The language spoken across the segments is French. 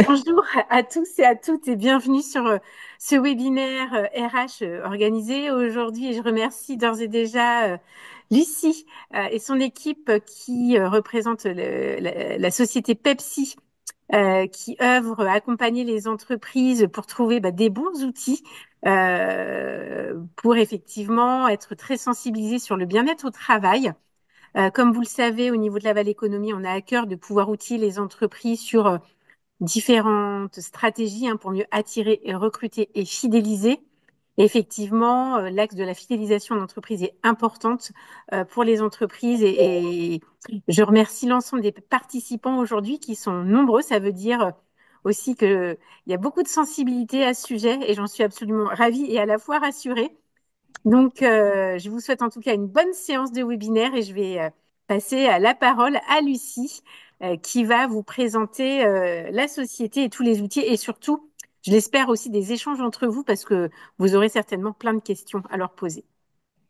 Bonjour à tous et à toutes et bienvenue sur ce webinaire RH organisé aujourd'hui. Et je remercie d'ores et déjà Lucie et son équipe qui représente la société Pepsi qui œuvre à accompagner les entreprises pour trouver des bons outils pour effectivement être très sensibilisés sur le bien-être au travail. Comme vous le savez, au niveau de la Vallée Économie, on a à cœur de pouvoir outiller les entreprises sur différentes stratégies pour mieux attirer et recruter et fidéliser. Et effectivement, l'axe de la fidélisation d'entreprise est importante pour les entreprises et je remercie l'ensemble des participants aujourd'hui qui sont nombreux. Ça veut dire aussi qu'il y a beaucoup de sensibilité à ce sujet et j'en suis absolument ravie et à la fois rassurée. Donc, je vous souhaite en tout cas une bonne séance de webinaire et je vais passer la parole à Lucie qui va vous présenter la société et tous les outils et surtout, je l'espère aussi des échanges entre vous parce que vous aurez certainement plein de questions à leur poser.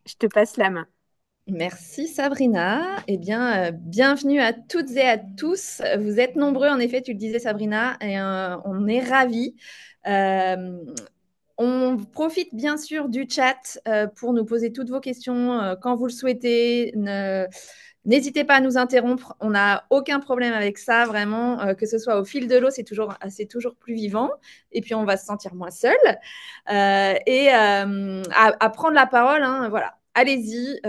Je te passe la main. Merci Sabrina. Eh bien, bienvenue à toutes et à tous. Vous êtes nombreux, en effet, tu le disais Sabrina, et on est ravis. Euh, on profite bien sûr du chat pour nous poser toutes vos questions quand vous le souhaitez. N'hésitez pas à nous interrompre. On n'a aucun problème avec ça, vraiment. Que ce soit au fil de l'eau, c'est toujours plus vivant. Et puis, on va se sentir moins seul. À prendre la parole, hein, voilà. Allez-y.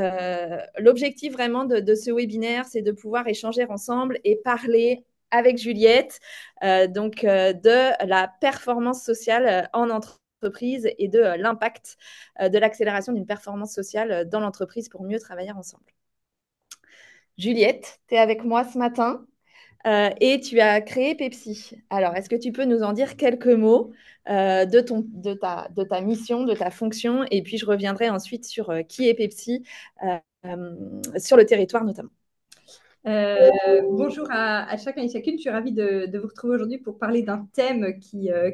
L'objectif vraiment de ce webinaire, c'est de pouvoir échanger ensemble et parler avec Juliette de la performance sociale en entreprise et de l'impact de l'accélération d'une performance sociale dans l'entreprise pour mieux travailler ensemble. Juliette, tu es avec moi ce matin et tu as créé Pepsi. Alors, est-ce que tu peux nous en dire quelques mots de ta mission, de ta fonction, et puis je reviendrai ensuite sur qui est Pepsi sur le territoire notamment. Bonjour à chacun et chacune. Je suis ravie de vous retrouver aujourd'hui pour parler d'un thème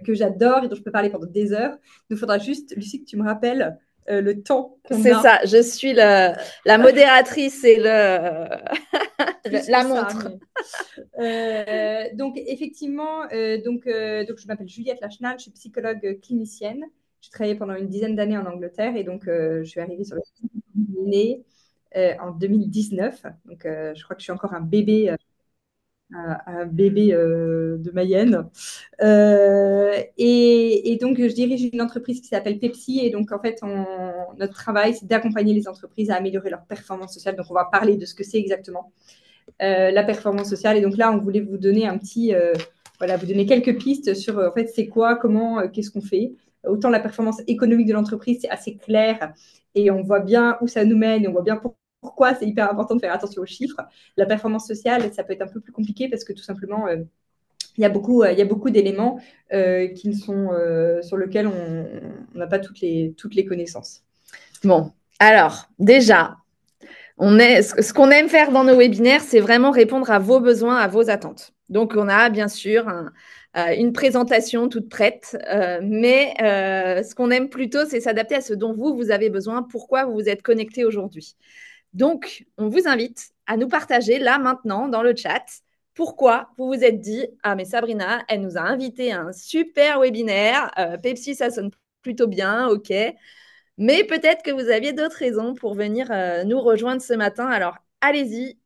que j'adore et dont je peux parler pendant des heures. Il nous faudra juste, Lucie, que tu me rappelles le temps qu'on C'est a. ça, je suis la modératrice et la montre. Donc, effectivement, donc, je m'appelle Juliette Lachenal, je suis psychologue clinicienne. J'ai travaillé pendant une dizaine d'années en Angleterre et donc je suis arrivée sur le née en 2019. Donc, je crois que je suis encore un bébé de Mayenne. Et donc, je dirige une entreprise qui s'appelle Pepsi. Et donc, en fait, notre travail, c'est d'accompagner les entreprises à améliorer leur performance sociale. Donc, on va parler de ce que c'est exactement la performance sociale. Et donc là, on voulait vous donner vous donner quelques pistes sur, en fait, c'est quoi, comment, qu'est-ce qu'on fait. Autant la performance économique de l'entreprise, c'est assez clair et on voit bien où ça nous mène et on voit bien pourquoi c'est hyper important de faire attention aux chiffres. La performance sociale, ça peut être un peu plus compliqué parce que tout simplement, il y a beaucoup d'éléments qui sont, sur lesquels on n'a pas toutes les connaissances. Bon, alors déjà, ce qu'on aime faire dans nos webinaires, c'est vraiment répondre à vos besoins, à vos attentes. Donc, on a bien sûr une présentation toute prête, mais ce qu'on aime plutôt, c'est s'adapter à ce dont vous avez besoin, pourquoi vous vous êtes connecté aujourd'hui. Donc, on vous invite à nous partager là, maintenant, dans le chat, pourquoi vous vous êtes dit « Ah, mais Sabrina, elle nous a invité à un super webinaire. Pepsi, ça sonne plutôt bien, ok. » Mais peut-être que vous aviez d'autres raisons pour venir nous rejoindre ce matin. Alors, allez-y,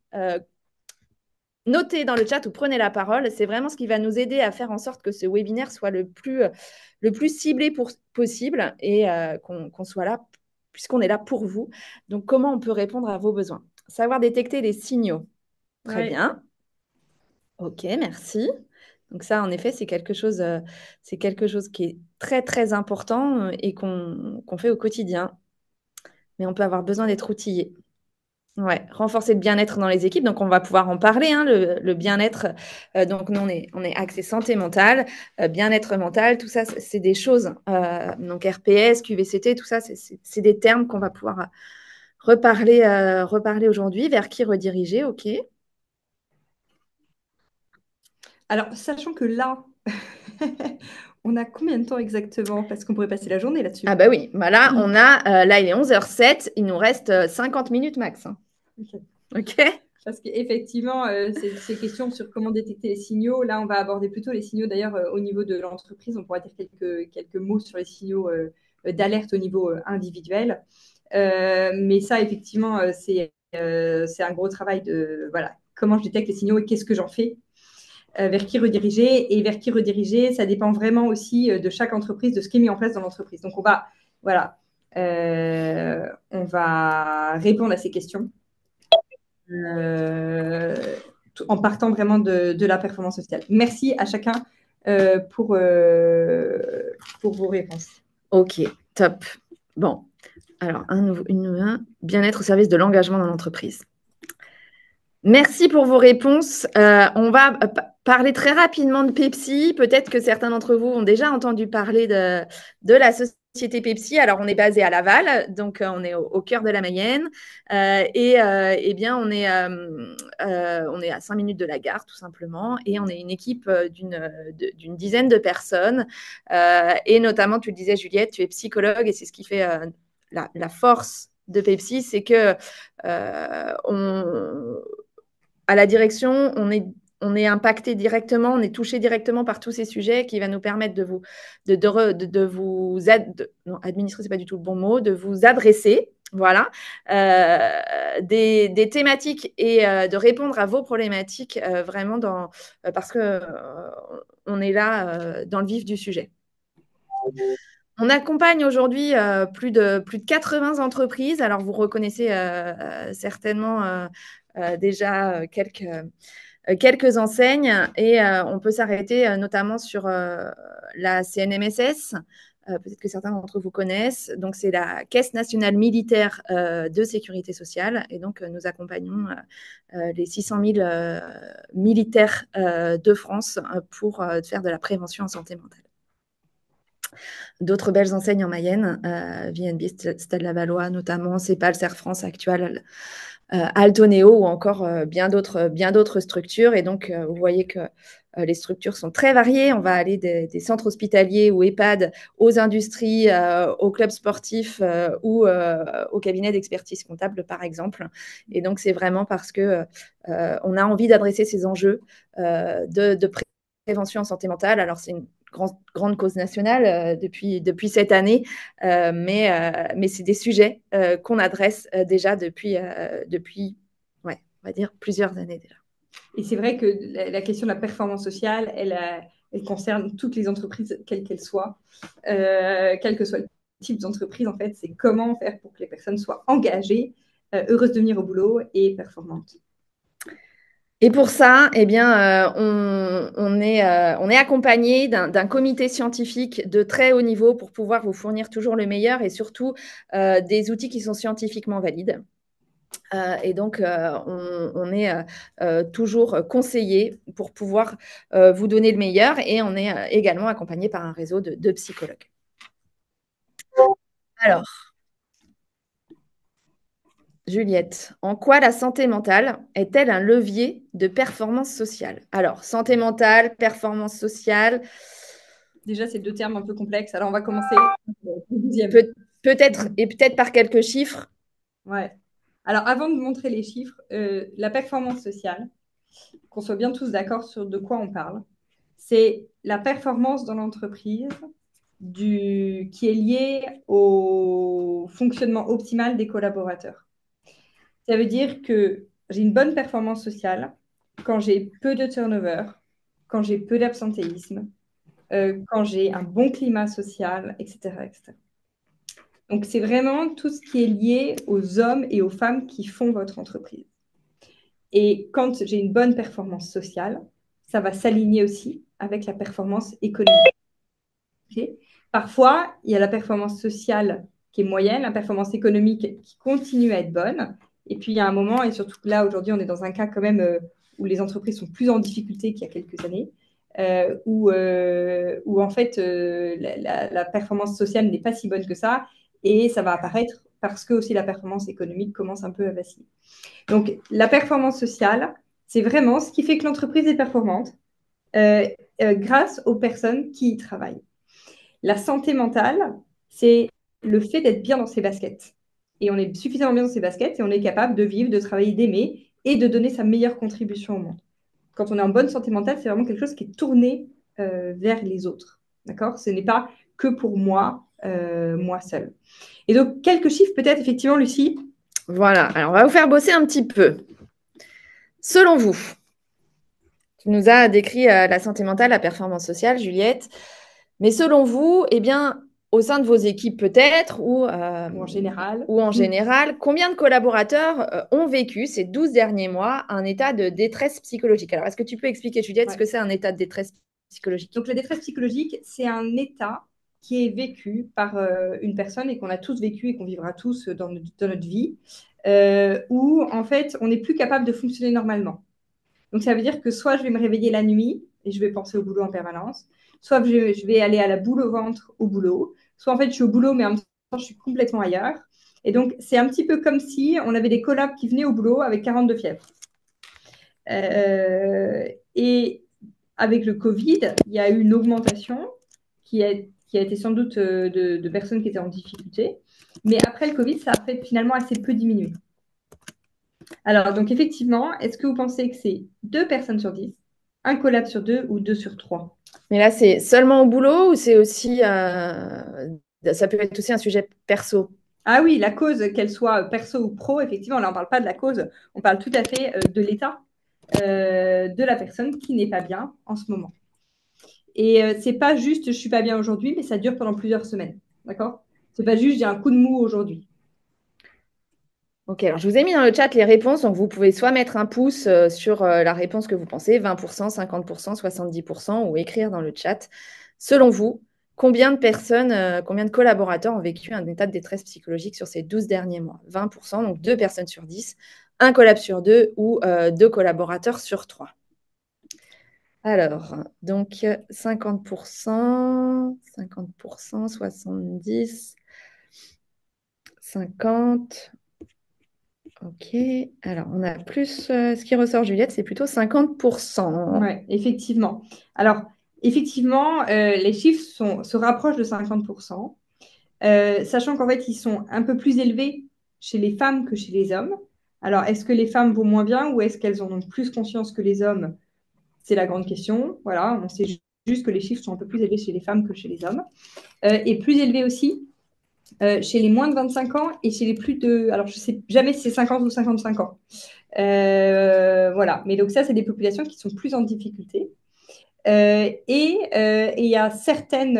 notez dans le chat ou prenez la parole. C'est vraiment ce qui va nous aider à faire en sorte que ce webinaire soit le plus ciblé possible et qu'on soit là, puisqu'on est là pour vous. Donc, comment on peut répondre à vos besoins? Savoir détecter les signaux. Très bien. Ok, merci. Donc ça, en effet, c'est quelque chose qui est très, très important et qu'on fait au quotidien. Mais on peut avoir besoin d'être outillé. Ouais, renforcer le bien-être dans les équipes. Donc, on va pouvoir en parler, hein, le bien-être. Donc, nous, on est axé santé mentale, bien-être mental, tout ça, c'est des choses. Donc, RPS, QVCT, tout ça, c'est des termes qu'on va pouvoir reparler aujourd'hui. Vers qui rediriger? OK. Alors, sachant que là, on a combien de temps exactement? Parce qu'on pourrait passer la journée là-dessus. Ah bah oui, bah là, il est 11h07, il nous reste 50 minutes max. Hein. Ok. OK. Parce qu'effectivement, ces questions sur comment détecter les signaux, là, on va aborder plutôt les signaux. D'ailleurs, au niveau de l'entreprise, on pourra dire quelques mots sur les signaux d'alerte au niveau individuel. Mais ça, effectivement, c'est un gros travail de voilà, comment je détecte les signaux et qu'est-ce que j'en fais, vers qui rediriger. Et vers qui rediriger, ça dépend vraiment aussi de chaque entreprise, de ce qui est mis en place dans l'entreprise. Donc, voilà, on va répondre à ces questions. En partant vraiment de la performance sociale. Merci à chacun pour vos réponses. Ok, top. Bon, alors, bien-être au service de l'engagement dans l'entreprise. Merci pour vos réponses. On va parler très rapidement de Pepsi. Peut-être que certains d'entre vous ont déjà entendu parler de la société Pepsi. Alors, on est basé à Laval, donc on est au cœur de la Mayenne. Eh bien, on est à 5 minutes de la gare, tout simplement. Et on est une équipe d'une dizaine de personnes. Et notamment, tu le disais, Juliette, tu es psychologue et c'est ce qui fait la force de Pepsi, c'est que à la direction, on est impacté directement, on est touché directement par tous ces sujets qui va nous permettre de vous administrer, c'est pas du tout le bon mot, de vous adresser, voilà, des thématiques et de répondre à vos problématiques vraiment parce que on est là dans le vif du sujet. On accompagne aujourd'hui plus de 80 entreprises. Alors, vous reconnaissez certainement déjà quelques enseignes et on peut s'arrêter notamment sur la CNMSS. Peut-être que certains d'entre vous connaissent. Donc, c'est la Caisse nationale militaire de sécurité sociale. Et donc, nous accompagnons les 600 000 militaires de France pour faire de la prévention en santé mentale. D'autres belles enseignes en Mayenne, VNB, Stade Lavallois notamment, Cepal, Serre France, Actual, Altoneo ou encore bien d'autres structures. Et donc, vous voyez que les structures sont très variées. On va aller des centres hospitaliers ou EHPAD aux industries, aux clubs sportifs ou aux cabinets d'expertise comptable, par exemple. Et donc, c'est vraiment parce que on a envie d'adresser ces enjeux de prévention en santé mentale. Alors, c'est une grande cause nationale depuis cette année, mais c'est des sujets qu'on adresse déjà depuis on va dire, plusieurs années déjà. Et c'est vrai que la question de la performance sociale, elle concerne toutes les entreprises, quelles qu'elles soient, quel que soit le type d'entreprise, en fait, c'est comment faire pour que les personnes soient engagées, heureuses de venir au boulot et performantes. Et pour ça, eh bien, on est accompagné d'un comité scientifique de très haut niveau pour pouvoir vous fournir toujours le meilleur et surtout des outils qui sont scientifiquement valides. Et donc, on est toujours conseillé pour pouvoir vous donner le meilleur et on est également accompagné par un réseau de psychologues. Alors, Juliette, en quoi la santé mentale est-elle un levier de performance sociale? Alors, santé mentale, performance sociale. Déjà, c'est deux termes un peu complexes. Alors, on va commencer le deuxième. Peut-être par quelques chiffres. Ouais. Alors, avant de montrer les chiffres, la performance sociale, qu'on soit bien tous d'accord sur de quoi on parle, c'est la performance dans l'entreprise qui est liée au fonctionnement optimal des collaborateurs. Ça veut dire que j'ai une bonne performance sociale quand j'ai peu de turnover, quand j'ai peu d'absentéisme, quand j'ai un bon climat social, etc., etc. Donc, c'est vraiment tout ce qui est lié aux hommes et aux femmes qui font votre entreprise. Et quand j'ai une bonne performance sociale, ça va s'aligner aussi avec la performance économique. Okay. Parfois, il y a la performance sociale qui est moyenne, la performance économique qui continue à être bonne. Et puis, il y a un moment, et surtout là, aujourd'hui, on est dans un cas quand même où les entreprises sont plus en difficulté qu'il y a quelques années, où en fait, la performance sociale n'est pas si bonne que ça. Et ça va apparaître parce que aussi la performance économique commence un peu à vaciller. Donc, la performance sociale, c'est vraiment ce qui fait que l'entreprise est performante grâce aux personnes qui y travaillent. La santé mentale, c'est le fait d'être bien dans ses baskets. Et on est suffisamment bien dans ses baskets et on est capable de vivre, de travailler, d'aimer et de donner sa meilleure contribution au monde. Quand on est en bonne santé mentale, c'est vraiment quelque chose qui est tourné vers les autres. D'accord? Ce n'est pas que pour moi, moi seule. Et donc, quelques chiffres peut-être, effectivement, Lucie. Voilà, alors on va vous faire bosser un petit peu. Selon vous, tu nous as décrit la santé mentale, la performance sociale, Juliette, mais selon vous, eh bien, au sein de vos équipes peut-être, ou en général, combien de collaborateurs ont vécu ces 12 derniers mois un état de détresse psychologique? Alors, est-ce que tu peux expliquer, Juliette, ce que c'est un état de détresse psychologique? Donc, la détresse psychologique, c'est un état qui est vécu par une personne et qu'on a tous vécu et qu'on vivra tous dans notre vie, où, en fait, on n'est plus capable de fonctionner normalement. Donc, ça veut dire que soit je vais me réveiller la nuit et je vais penser au boulot en permanence, soit je vais aller à la boule au ventre au boulot, soit en fait je suis au boulot mais en même temps je suis complètement ailleurs. Et donc, c'est un petit peu comme si on avait des collabs qui venaient au boulot avec 42 fièvres. Et avec le Covid, il y a eu une augmentation qui a été sans doute de personnes qui étaient en difficulté. Mais après le Covid, ça a fait finalement assez peu diminué. Alors, donc effectivement, est-ce que vous pensez que c'est 2 personnes sur 10, un collab sur 2 ou 2 sur 3? Mais là, c'est seulement au boulot ou c'est aussi, ça peut être aussi un sujet perso? Ah oui, la cause, qu'elle soit perso ou pro, effectivement, là, on ne parle pas de la cause, on parle tout à fait de l'état de la personne qui n'est pas bien en ce moment. Et c'est pas juste je suis pas bien aujourd'hui, mais ça dure pendant plusieurs semaines. D'accord? C'est pas juste j'ai un coup de mou aujourd'hui. Ok, alors je vous ai mis dans le chat les réponses, donc vous pouvez soit mettre un pouce sur la réponse que vous pensez, 20%, 50%, 70%, ou écrire dans le chat. Selon vous, combien de personnes, combien de collaborateurs ont vécu un état de détresse psychologique sur ces 12 derniers mois? 20%, donc 2 personnes sur 10, un collab sur 2 ou 2 collaborateurs sur 3. Alors, donc 50%, 50%, 70, 50. Ok, alors on a plus, ce qui ressort, Juliette, c'est plutôt 50%. Oui, effectivement. Alors, effectivement, les chiffres se rapprochent de 50%, sachant qu'en fait, ils sont un peu plus élevés chez les femmes que chez les hommes. Alors, est-ce que les femmes vont moins bien ou est-ce qu'elles en ont plus conscience que les hommes? C'est la grande question. Voilà, on sait juste que les chiffres sont un peu plus élevés chez les femmes que chez les hommes. Et plus élevés aussi chez les moins de 25 ans et chez les plus de... Alors, je ne sais jamais si c'est 50 ou 55 ans. Voilà, mais donc ça, c'est des populations qui sont plus en difficulté. Et il y a certaines,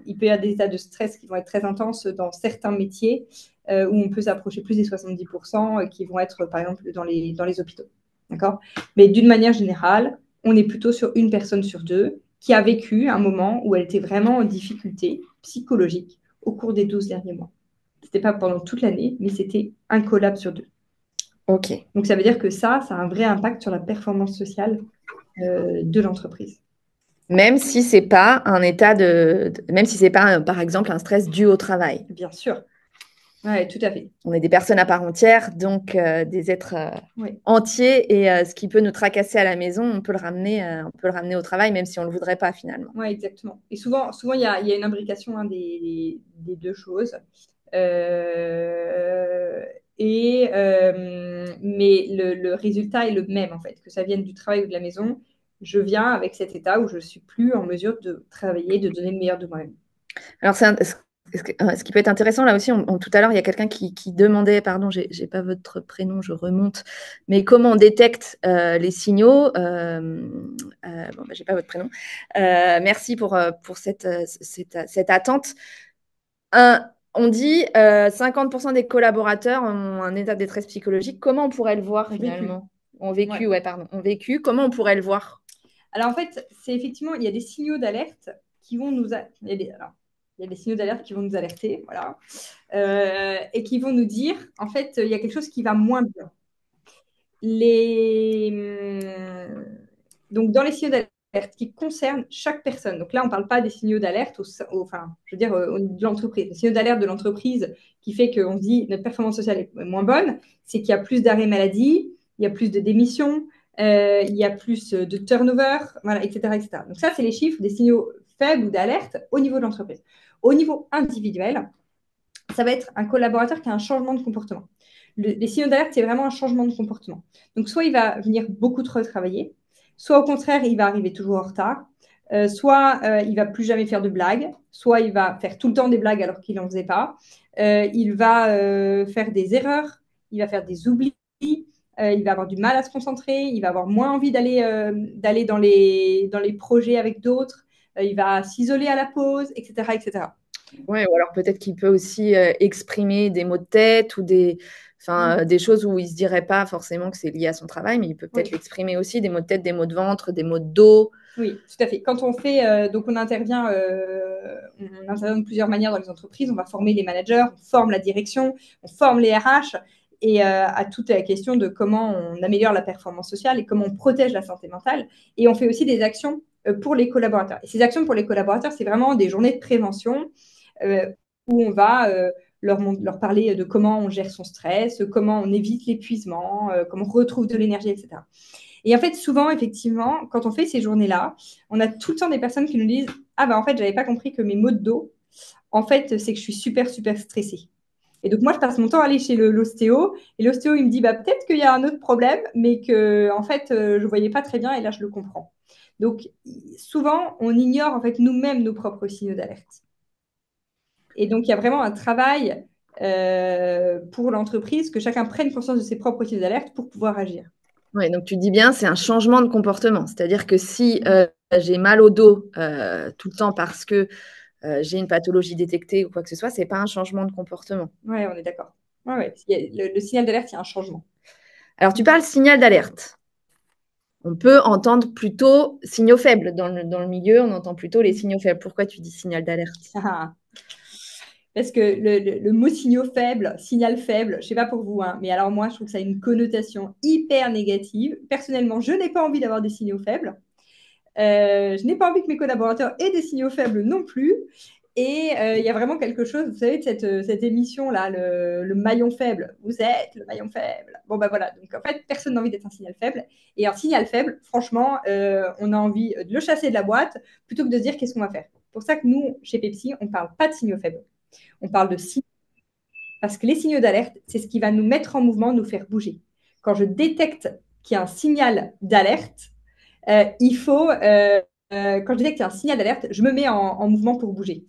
il peut y avoir des états de stress qui vont être très intenses dans certains métiers où on peut s'approcher plus des 70% qui vont être, par exemple, dans les hôpitaux. D'accord? Mais d'une manière générale, on est plutôt sur une personne sur 2 qui a vécu un moment où elle était vraiment en difficulté psychologique au cours des 12 derniers mois. Ce n'était pas pendant toute l'année, mais c'était un collab sur 2. Ok. Donc, ça veut dire que ça a un vrai impact sur la performance sociale de l'entreprise. Même si c'est pas un état même si c'est pas, par exemple, un stress dû au travail. Bien sûr. Oui, tout à fait. On est des personnes à part entière, donc des êtres entiers, et ce qui peut nous tracasser à la maison, on peut le ramener au travail, même si on ne le voudrait pas finalement. Oui, exactement. Et souvent, il y a une imbrication des deux choses. Mais le résultat est le même, en fait. Que ça vienne du travail ou de la maison, je viens avec cet état où je ne suis plus en mesure de travailler, de donner le meilleur de moi-même. Alors, ce qui peut être intéressant, là aussi, tout à l'heure, il y a quelqu'un qui demandait, pardon, j'ai pas votre prénom, je remonte, mais comment on détecte les signaux. J'ai pas votre prénom. Merci pour cette attente. On dit 50% des collaborateurs ont un état de détresse psychologique. Comment on pourrait le voir finalement? Ont vécu, pardon. Ont vécu. Comment on pourrait le voir? Alors en fait, c'est effectivement, il y a des signaux d'alerte qui vont nous... il y a des signaux d'alerte qui vont nous alerter, voilà, et qui vont nous dire, en fait, il y a quelque chose qui va moins bien. Donc, dans les signaux d'alerte qui concernent chaque personne, donc là, on ne parle pas des signaux d'alerte, je veux dire, de l'entreprise. Les signaux d'alerte de l'entreprise qui fait qu'on se dit notre performance sociale est moins bonne, c'est qu'il y a plus d'arrêts maladie, il y a plus de démissions, il y a plus de turnover, voilà, etc., etc. Donc ça, c'est les chiffres des signaux faibles ou d'alerte au niveau de l'entreprise. Au niveau individuel, ça va être un collaborateur qui a un changement de comportement. Les signaux d'alerte, c'est vraiment un changement de comportement. Donc, soit il va venir beaucoup trop travailler, soit au contraire, il va arriver toujours en retard, soit il va plus jamais faire de blagues, soit il va faire tout le temps des blagues alors qu'il n'en faisait pas. Il va faire des erreurs, il va faire des oublis, il va avoir du mal à se concentrer, il va avoir moins envie d'aller dans les projets avec d'autres, il va s'isoler à la pause, etc., etc. Ouais, ou alors peut-être qu'il peut aussi exprimer des mots de tête ou des choses où il ne se dirait pas forcément que c'est lié à son travail, mais il peut peut-être l'exprimer aussi, des mots de tête, des mots de ventre, des mots de dos. Oui, tout à fait. Quand on fait, donc on intervient de plusieurs manières dans les entreprises. On va former les managers, on forme la direction, on forme les RH et à toute la question de comment on améliore la performance sociale et comment on protège la santé mentale. Et on fait aussi des actions pour les collaborateurs. Et ces actions pour les collaborateurs, c'est vraiment des journées de prévention où on va leur parler de comment on gère son stress, comment on évite l'épuisement, comment on retrouve de l'énergie, etc. Et en fait, souvent, effectivement, quand on fait ces journées-là, on a tout le temps des personnes qui nous disent « Ah, bah en fait, j'avais pas compris que mes maux de dos, en fait, c'est que je suis super, super stressée. » Et donc, moi, je passe mon temps à aller chez l'ostéo. Et l'ostéo, il me dit bah, peut-être qu'il y a un autre problème, mais que, en fait, je ne voyais pas très bien. Et là, je le comprends. Donc, souvent, on ignore, en fait, nous-mêmes nos propres signaux d'alerte. Et donc, il y a vraiment un travail pour l'entreprise que chacun prenne conscience de ses propres signaux d'alerte pour pouvoir agir. Oui, donc tu dis bien, c'est un changement de comportement. C'est-à-dire que si j'ai mal au dos tout le temps parce que j'ai une pathologie détectée ou quoi que ce soit, ce n'est pas un changement de comportement. Oui, on est d'accord. Ouais. Le signal d'alerte, il y a un changement. Alors, tu parles signal d'alerte. On peut entendre plutôt signaux faibles. Dans le milieu, on entend plutôt les signaux faibles. Pourquoi tu dis signal d'alerte? Parce que le mot signal faible, je ne sais pas pour vous, hein, mais alors moi, je trouve que ça a une connotation hyper négative. Personnellement, je n'ai pas envie d'avoir des signaux faibles. Je n'ai pas envie que mes collaborateurs aient des signaux faibles non plus. Et il y a vraiment quelque chose, vous savez, de cette émission-là, le maillon faible. Vous êtes le maillon faible. Bon, ben voilà. Donc, en fait, personne n'a envie d'être un signal faible. Et un signal faible, franchement, on a envie de le chasser de la boîte plutôt que de se dire qu'est-ce qu'on va faire. C'est pour ça que nous, chez Pepsi, on ne parle pas de signaux faibles. On parle de signaux. Parce que les signaux d'alerte, c'est ce qui va nous mettre en mouvement, nous faire bouger. Quand je détecte qu'il y a un signal d'alerte, il faut, quand je détecte qu'il y a un signal d'alerte, je me mets en mouvement pour bouger.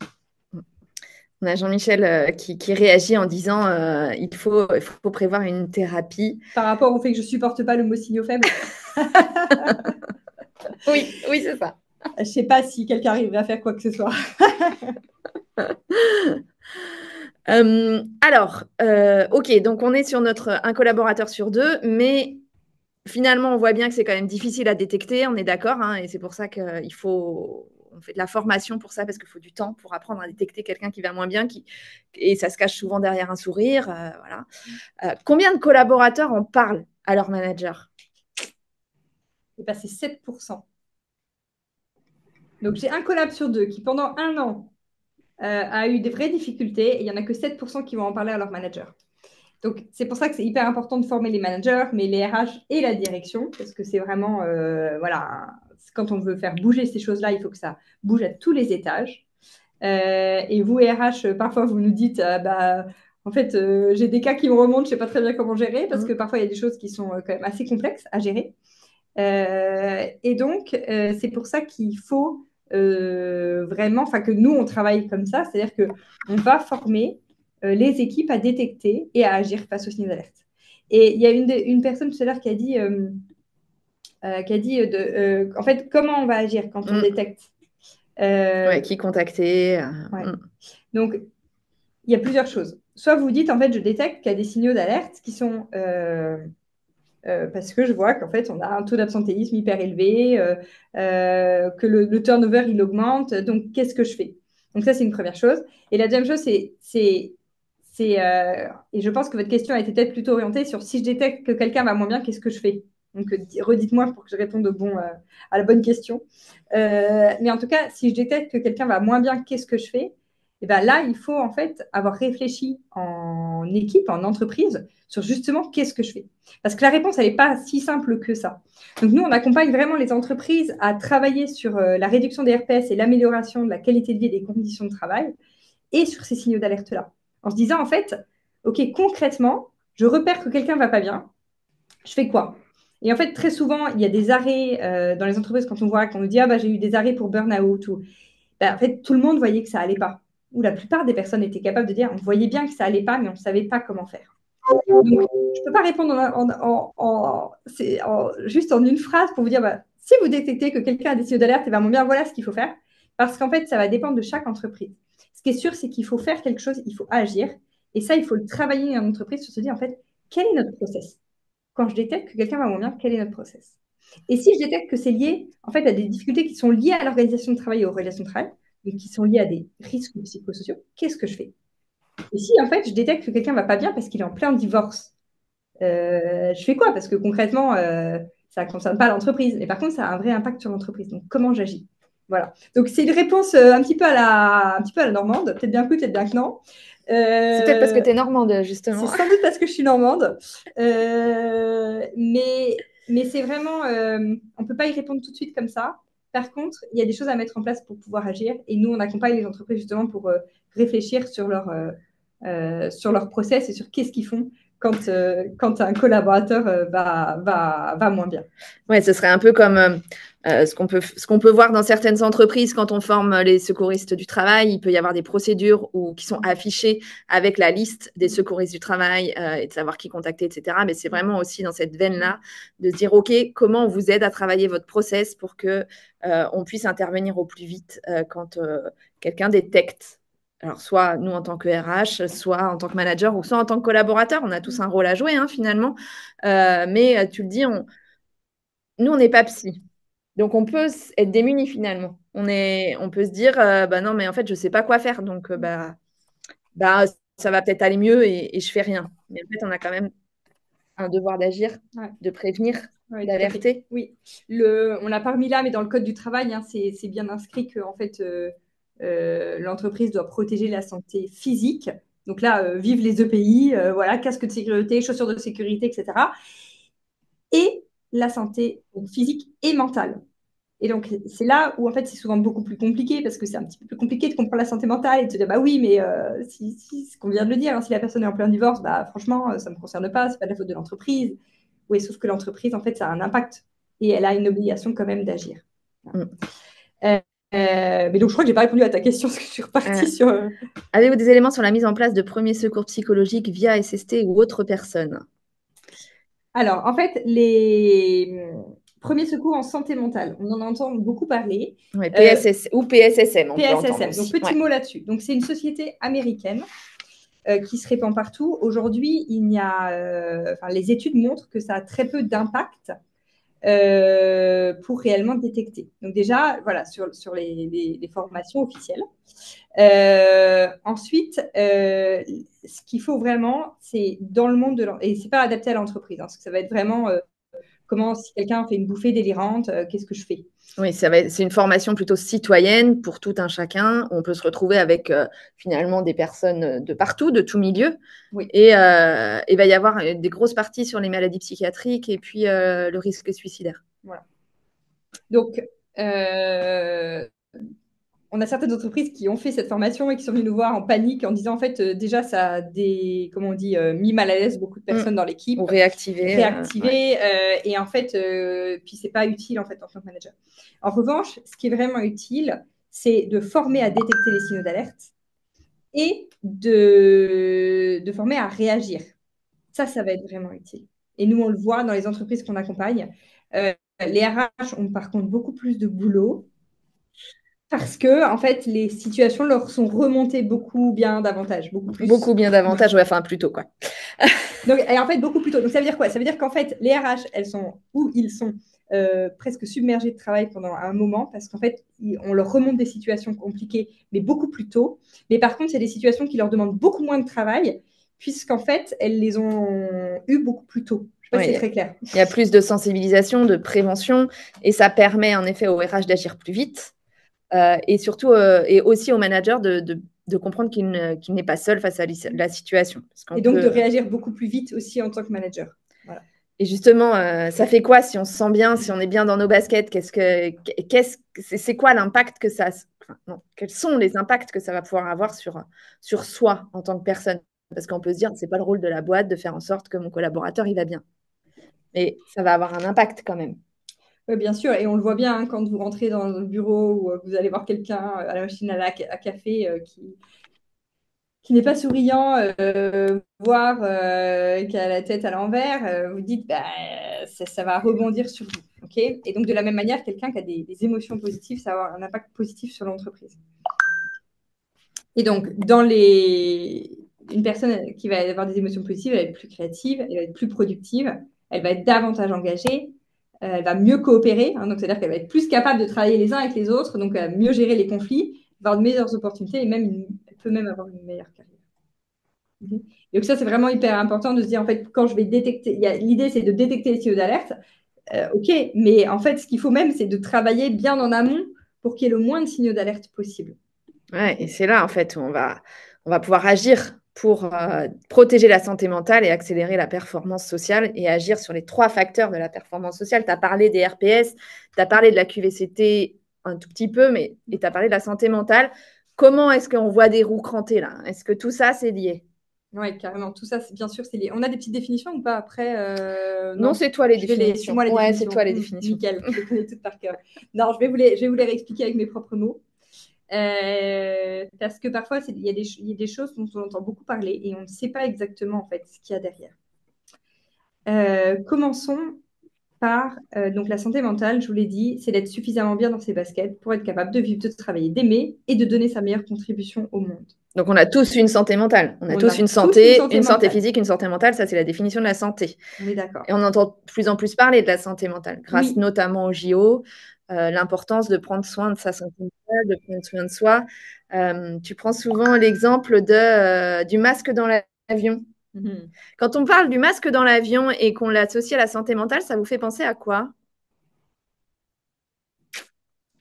On a Jean-Michel qui réagit en disant il faut prévoir une thérapie. Par rapport au fait que je ne supporte pas le mot signaux faibles. Oui, c'est ça. Je ne sais pas si quelqu'un arriverait à faire quoi que ce soit. Alors, ok, donc on est sur un collaborateur sur deux, mais finalement, on voit bien que c'est quand même difficile à détecter, on est d'accord, hein, et c'est pour ça on fait de la formation pour ça, parce qu'il faut du temps pour apprendre à détecter quelqu'un qui va moins bien, et ça se cache souvent derrière un sourire. Voilà. Combien de collaborateurs en parlent à leur manager? C'est 7%. Donc, j'ai un collab sur deux qui, pendant un an, a eu des vraies difficultés, et il n'y en a que 7% qui vont en parler à leur manager. Donc, c'est pour ça que c'est hyper important de former les managers, mais les RH et la direction, parce que c'est vraiment, voilà, quand on veut faire bouger ces choses-là, il faut que ça bouge à tous les étages. Et vous, RH, parfois, vous nous dites, en fait, j'ai des cas qui me remontent, je ne sais pas très bien comment gérer, parce que parfois, il y a des choses qui sont quand même assez complexes à gérer. Et donc, c'est pour ça qu'il faut vraiment, enfin, que nous, on travaille comme ça, c'est-à-dire qu'on va former les équipes à détecter et à agir face aux signaux d'alerte. Et il y a une personne tout à l'heure qui a dit, en fait, comment on va agir quand on détecte. Qui contacter. Donc, il y a plusieurs choses. Soit vous dites, en fait, je détecte qu'il y a des signaux d'alerte qui sont parce que je vois qu'en fait, on a un taux d'absentéisme hyper élevé, que le turnover, il augmente. Donc, qu'est-ce que je fais? Donc, ça, c'est une première chose. Et la deuxième chose, et je pense que votre question a été peut-être plutôt orientée sur si je détecte que quelqu'un va moins bien, qu'est-ce que je fais? Donc, redites-moi pour que je réponde à la bonne question. Mais en tout cas, si je détecte que quelqu'un va moins bien, qu'est-ce que je fais? Et bien là, il faut en fait avoir réfléchi en équipe, en entreprise, sur justement qu'est-ce que je fais. Parce que la réponse, elle n'est pas si simple que ça. Donc nous, on accompagne vraiment les entreprises à travailler sur la réduction des RPS et l'amélioration de la qualité de vie et des conditions de travail et sur ces signaux d'alerte-là. En se disant, en fait, OK, concrètement, je repère que quelqu'un ne va pas bien, je fais quoi? Et en fait, très souvent, il y a des arrêts dans les entreprises quand on voit qu'on nous dit, ah bah j'ai eu des arrêts pour burn-out ou bah, en fait, tout le monde voyait que ça allait pas. Ou la plupart des personnes étaient capables de dire, on voyait bien que ça allait pas, mais on ne savait pas comment faire. Donc, je ne peux pas répondre juste en une phrase pour vous dire, bah, si vous détectez que quelqu'un a des signaux d'alerte, et ben, bien, voilà ce qu'il faut faire. Parce qu'en fait, ça va dépendre de chaque entreprise. Ce qui est sûr, c'est qu'il faut faire quelque chose, il faut agir. Et ça, il faut le travailler en entreprise sur se dire, en fait, quel est notre process? Quand je détecte que quelqu'un va moins bien, quel est notre process? Et si je détecte que c'est lié, en fait, à des difficultés qui sont liées à l'organisation de travail et aux relations de travail, donc qui sont liées à des risques psychosociaux, qu'est-ce que je fais? Et si, en fait, je détecte que quelqu'un ne va pas bien parce qu'il est en plein divorce, je fais quoi? Parce que concrètement, ça ne concerne pas l'entreprise. Mais par contre, ça a un vrai impact sur l'entreprise. Donc, comment j'agis? Voilà. Donc, c'est une réponse un petit peu à la normande. Peut-être bien que oui, peut-être bien que non. C'est peut-être parce que tu es normande, justement. C'est sans doute parce que je suis normande. Mais c'est vraiment, on ne peut pas y répondre tout de suite comme ça. Par contre, il y a des choses à mettre en place pour pouvoir agir. Et nous, on accompagne les entreprises justement pour réfléchir sur leur process et sur qu'est-ce qu'ils font quand un collaborateur va moins bien. Ouais, ce serait un peu comme ce qu'on peut voir dans certaines entreprises quand on forme les secouristes du travail. Il peut y avoir des procédures qui sont affichées avec la liste des secouristes du travail et de savoir qui contacter, etc. Mais c'est vraiment aussi dans cette veine-là de se dire, OK, comment on vous aide à travailler votre process pour que on puisse intervenir au plus vite quand quelqu'un détecte. Alors, soit nous en tant que RH, soit en tant que manager ou soit en tant que collaborateur, on a tous un rôle à jouer finalement. Mais tu le dis, nous, on n'est pas psy. Donc, on peut être démuni finalement. On peut se dire, bah non, mais en fait, je ne sais pas quoi faire. Donc, bah, ça va peut-être aller mieux et je fais rien. Mais en fait, on a quand même un devoir d'agir, de prévenir, d'alerter. Oui, on l'a pas mis là, mais dans le Code du travail, c'est bien inscrit que en fait, l'entreprise doit protéger la santé physique. Donc là, vive les EPI, voilà, casque de sécurité, chaussures de sécurité, etc. Et la santé physique et mentale. Et donc, c'est là où, en fait, c'est souvent beaucoup plus compliqué parce que c'est un petit peu plus compliqué de comprendre la santé mentale et de se dire, bah oui, mais ce qu'on vient de le dire, si la personne est en plein divorce, bah franchement, ça ne me concerne pas, c'est pas de la faute de l'entreprise. Oui, sauf que l'entreprise, en fait, ça a un impact et elle a une obligation quand même d'agir. Mais donc, je crois que je n'ai pas répondu à ta question parce que je suis repartie sur... Avez-vous des éléments sur la mise en place de premiers secours psychologiques via SST ou autre personne? Alors, en fait, les premiers secours en santé mentale, on en entend beaucoup parler. Ouais, PSS, ou PSSM, on peut PSSM, aussi. Donc petit mot là-dessus. Donc, c'est une société américaine qui se répand partout. Aujourd'hui, les études montrent que ça a très peu d'impact pour réellement détecter. Donc déjà, voilà, sur les formations officielles. Ensuite, ce qu'il faut vraiment, c'est dans le monde de l'entreprise, et c'est pas adapté à l'entreprise, parce que ça va être vraiment comment, si quelqu'un fait une bouffée délirante, qu'est-ce que je fais? Oui, c'est une formation plutôt citoyenne pour tout un chacun. On peut se retrouver avec finalement des personnes de partout, de tout milieu. Oui. Et il va y avoir des grosses parties sur les maladies psychiatriques et puis le risque suicidaire. Voilà. Donc, on a certaines entreprises qui ont fait cette formation et qui sont venues nous voir en panique en disant en fait déjà ça a mis mal à l'aise beaucoup de personnes dans l'équipe. Ou réactiver. Et en fait, puis c'est pas utile en fait en tant que manager. En revanche, ce qui est vraiment utile, c'est de former à détecter les signaux d'alerte et de former à réagir. Ça va être vraiment utile. Et nous, on le voit dans les entreprises qu'on accompagne. Les RH ont par contre beaucoup plus de boulot parce que, en fait, les situations leur sont remontées beaucoup bien davantage. Beaucoup bien davantage, ouais, enfin plutôt quoi. Donc, et en fait, beaucoup plus tôt. Donc, ça veut dire quoi? Ça veut dire qu'en fait, les RH, ils sont presque submergés de travail pendant un moment parce qu'en fait, on leur remonte des situations compliquées, mais beaucoup plus tôt. Mais par contre, c'est des situations qui leur demandent beaucoup moins de travail puisqu'en fait, elles les ont eues beaucoup plus tôt. Je sais pas si c'est très clair. Il y a plus de sensibilisation, de prévention et ça permet en effet au RH d'agir plus vite et surtout et aussi au manager de comprendre qu'il n'est pas seul face à la situation. Et donc de réagir beaucoup plus vite aussi en tant que manager. Voilà. Et justement, ça fait quoi si on se sent bien, si on est bien dans nos baskets? C'est quoi l'impact que ça... Enfin, non, quels sont les impacts que ça va pouvoir avoir sur soi en tant que personne? Parce qu'on peut se dire, c'est pas le rôle de la boîte de faire en sorte que mon collaborateur, il va bien. Mais ça va avoir un impact quand même. Oui, bien sûr, et on le voit bien quand vous rentrez dans le bureau ou que vous allez voir quelqu'un à la machine à café qui n'est pas souriant, voire qui a la tête à l'envers, vous dites bah, ça va rebondir sur vous. Okay, et donc, de la même manière, quelqu'un qui a des émotions positives, ça va avoir un impact positif sur l'entreprise. Et donc, une personne qui va avoir des émotions positives, elle va être plus créative, elle va être plus productive, elle va être davantage engagée, elle va mieux coopérer, hein, donc c'est-à-dire qu'elle va être plus capable de travailler les uns avec les autres, donc mieux gérer les conflits, avoir de meilleures opportunités et même elle peut même avoir une meilleure carrière. Okay. Donc ça, c'est vraiment hyper important de se dire, en fait, quand je vais détecter, l'idée, c'est de détecter les signaux d'alerte. OK, mais en fait, ce qu'il faut même, c'est de travailler bien en amont pour qu'il y ait le moins de signaux d'alerte possible. Ouais, et c'est là, en fait, où on va pouvoir agir pour protéger la santé mentale et accélérer la performance sociale et agir sur les 3 facteurs de la performance sociale. Tu as parlé des RPS, tu as parlé de la QVCT un tout petit peu, et tu as parlé de la santé mentale. Comment est-ce qu'on voit des roues crantées là? Est-ce que tout ça, c'est lié? Oui, carrément. Tout ça, bien sûr, c'est lié. On a des petites définitions ou pas après Non, c'est toi les définitions. C'est moi les définitions. C'est toi les définitions. Nickel, je les connais toutes par cœur. Non, je vais vous les réexpliquer avec mes propres mots. Parce que parfois, il y a des choses dont on entend beaucoup parler et on ne sait pas exactement en fait ce qu'il y a derrière. Commençons par donc la santé mentale, je vous l'ai dit, c'est d'être suffisamment bien dans ses baskets pour être capable de vivre, de travailler, d'aimer et de donner sa meilleure contribution au monde. Donc, on a tous une santé mentale. On a tous une santé physique, une santé mentale. Ça, c'est la définition de la santé. On est d'accord. Et on entend de plus en plus parler de la santé mentale, grâce notamment au JO, l'importance de prendre soin de sa santé mentale, de prendre soin de soi. Tu prends souvent l'exemple du masque dans l'avion. Quand on parle du masque dans l'avion et qu'on l'associe à la santé mentale, ça vous fait penser à quoi?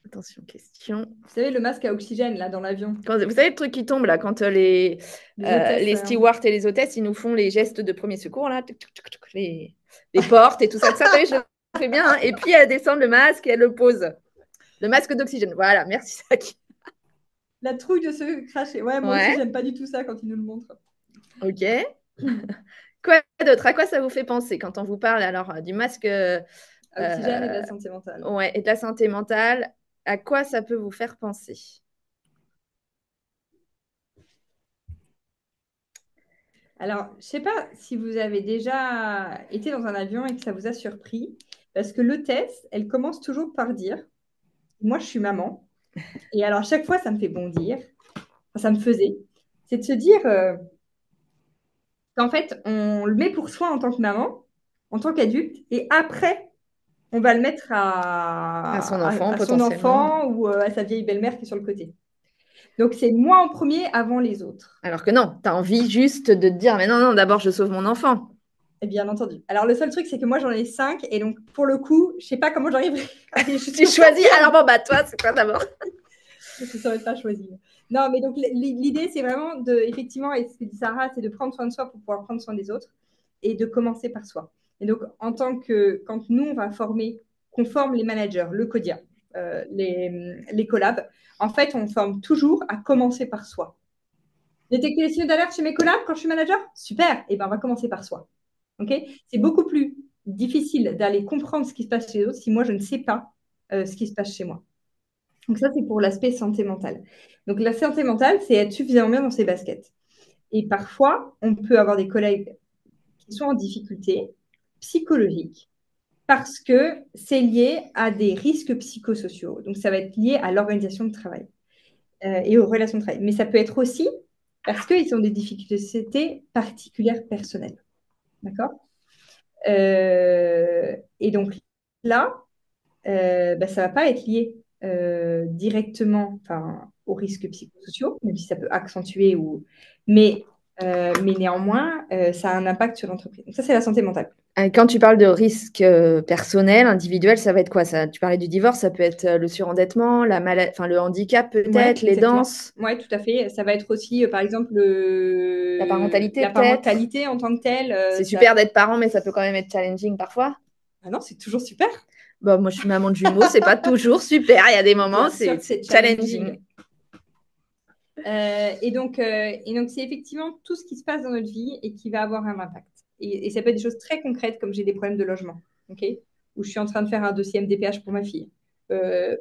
Attention, question. Vous savez, le masque à oxygène, là, dans l'avion. Vous savez, le truc qui tombe, là, quand les stewards et les hôtesses, ils nous font les gestes de premier secours, là, les portes et tout ça. Ça, je fais bien. Hein. Et puis, elle descend le masque et elle le pose. Le masque d'oxygène. Voilà, merci, Saki. La trouille de se cracher. Ouais, moi aussi, j'aime pas du tout ça quand ils nous le montrent. Ok. Quoi d'autre? À quoi ça vous fait penser quand on vous parle alors du masque à oxygène et de la santé mentale? Ouais, et de la santé mentale. À quoi ça peut vous faire penser? Alors, je ne sais pas si vous avez déjà été dans un avion et que ça vous a surpris, parce que l'hôtesse, elle commence toujours par dire « Moi, je suis maman. » Et alors, chaque fois, ça me fait bondir. Enfin, ça me faisait. C'est de se dire qu'en fait, on le met pour soi en tant que maman, en tant qu'adulte, et après, on va le mettre à son enfant ou à sa vieille belle-mère qui est sur le côté. Donc, c'est moi en premier avant les autres. Alors que non, tu as envie juste de te dire, mais non, d'abord, je sauve mon enfant. Et bien entendu. Alors, le seul truc, c'est que moi, j'en ai 5. Et donc, pour le coup, je ne sais pas comment j'arriverai. Tu choisis. Alors, bon, bah, toi, c'est quoi d'abord? Je ne saurais pas choisir. Non, mais donc, l'idée, c'est vraiment effectivement, et ce que dit Sarah, c'est de prendre soin de soi pour pouvoir prendre soin des autres et de commencer par soi. Et donc, quand nous, on va qu'on forme les managers, le CODIA, les collabs, en fait, on forme toujours à commencer par soi. Détecter les signaux d'alerte chez mes collabs quand je suis manager? Super. Et ben, on va commencer par soi. Okay, c'est beaucoup plus difficile d'aller comprendre ce qui se passe chez les autres si moi, je ne sais pas ce qui se passe chez moi. Donc ça, c'est pour l'aspect santé mentale. Donc la santé mentale, c'est être suffisamment bien dans ses baskets. Et parfois, on peut avoir des collègues qui sont en difficulté psychologique parce que c'est lié à des risques psychosociaux. Donc ça va être lié à l'organisation de travail et aux relations de travail. Mais ça peut être aussi parce qu'ils ont des difficultés particulières personnelles. D'accord? Et donc là, ça ne va pas être lié directement aux risques psychosociaux, même si ça peut accentuer, mais néanmoins, ça a un impact sur l'entreprise. Donc ça, c'est la santé mentale. Quand tu parles de risques personnels, individuels, ça va être quoi ça? Tu parlais du divorce, ça peut être le surendettement, le handicap peut-être, les danses. Oui, tout à fait. Ça va être aussi, par exemple, la parentalité. La parentalité en tant que telle. C'est super d'être parent, mais ça peut quand même être challenging parfois. Ah non, c'est toujours super. Bon, moi, je suis maman de jumeaux, c'est pas toujours super. Il y a des moments, c'est challenging. Et donc, c'est effectivement tout ce qui se passe dans notre vie et qui va avoir un impact. Et ça peut être des choses très concrètes, comme j'ai des problèmes de logement, ok, ou je suis en train de faire un dossier MDPH pour ma fille,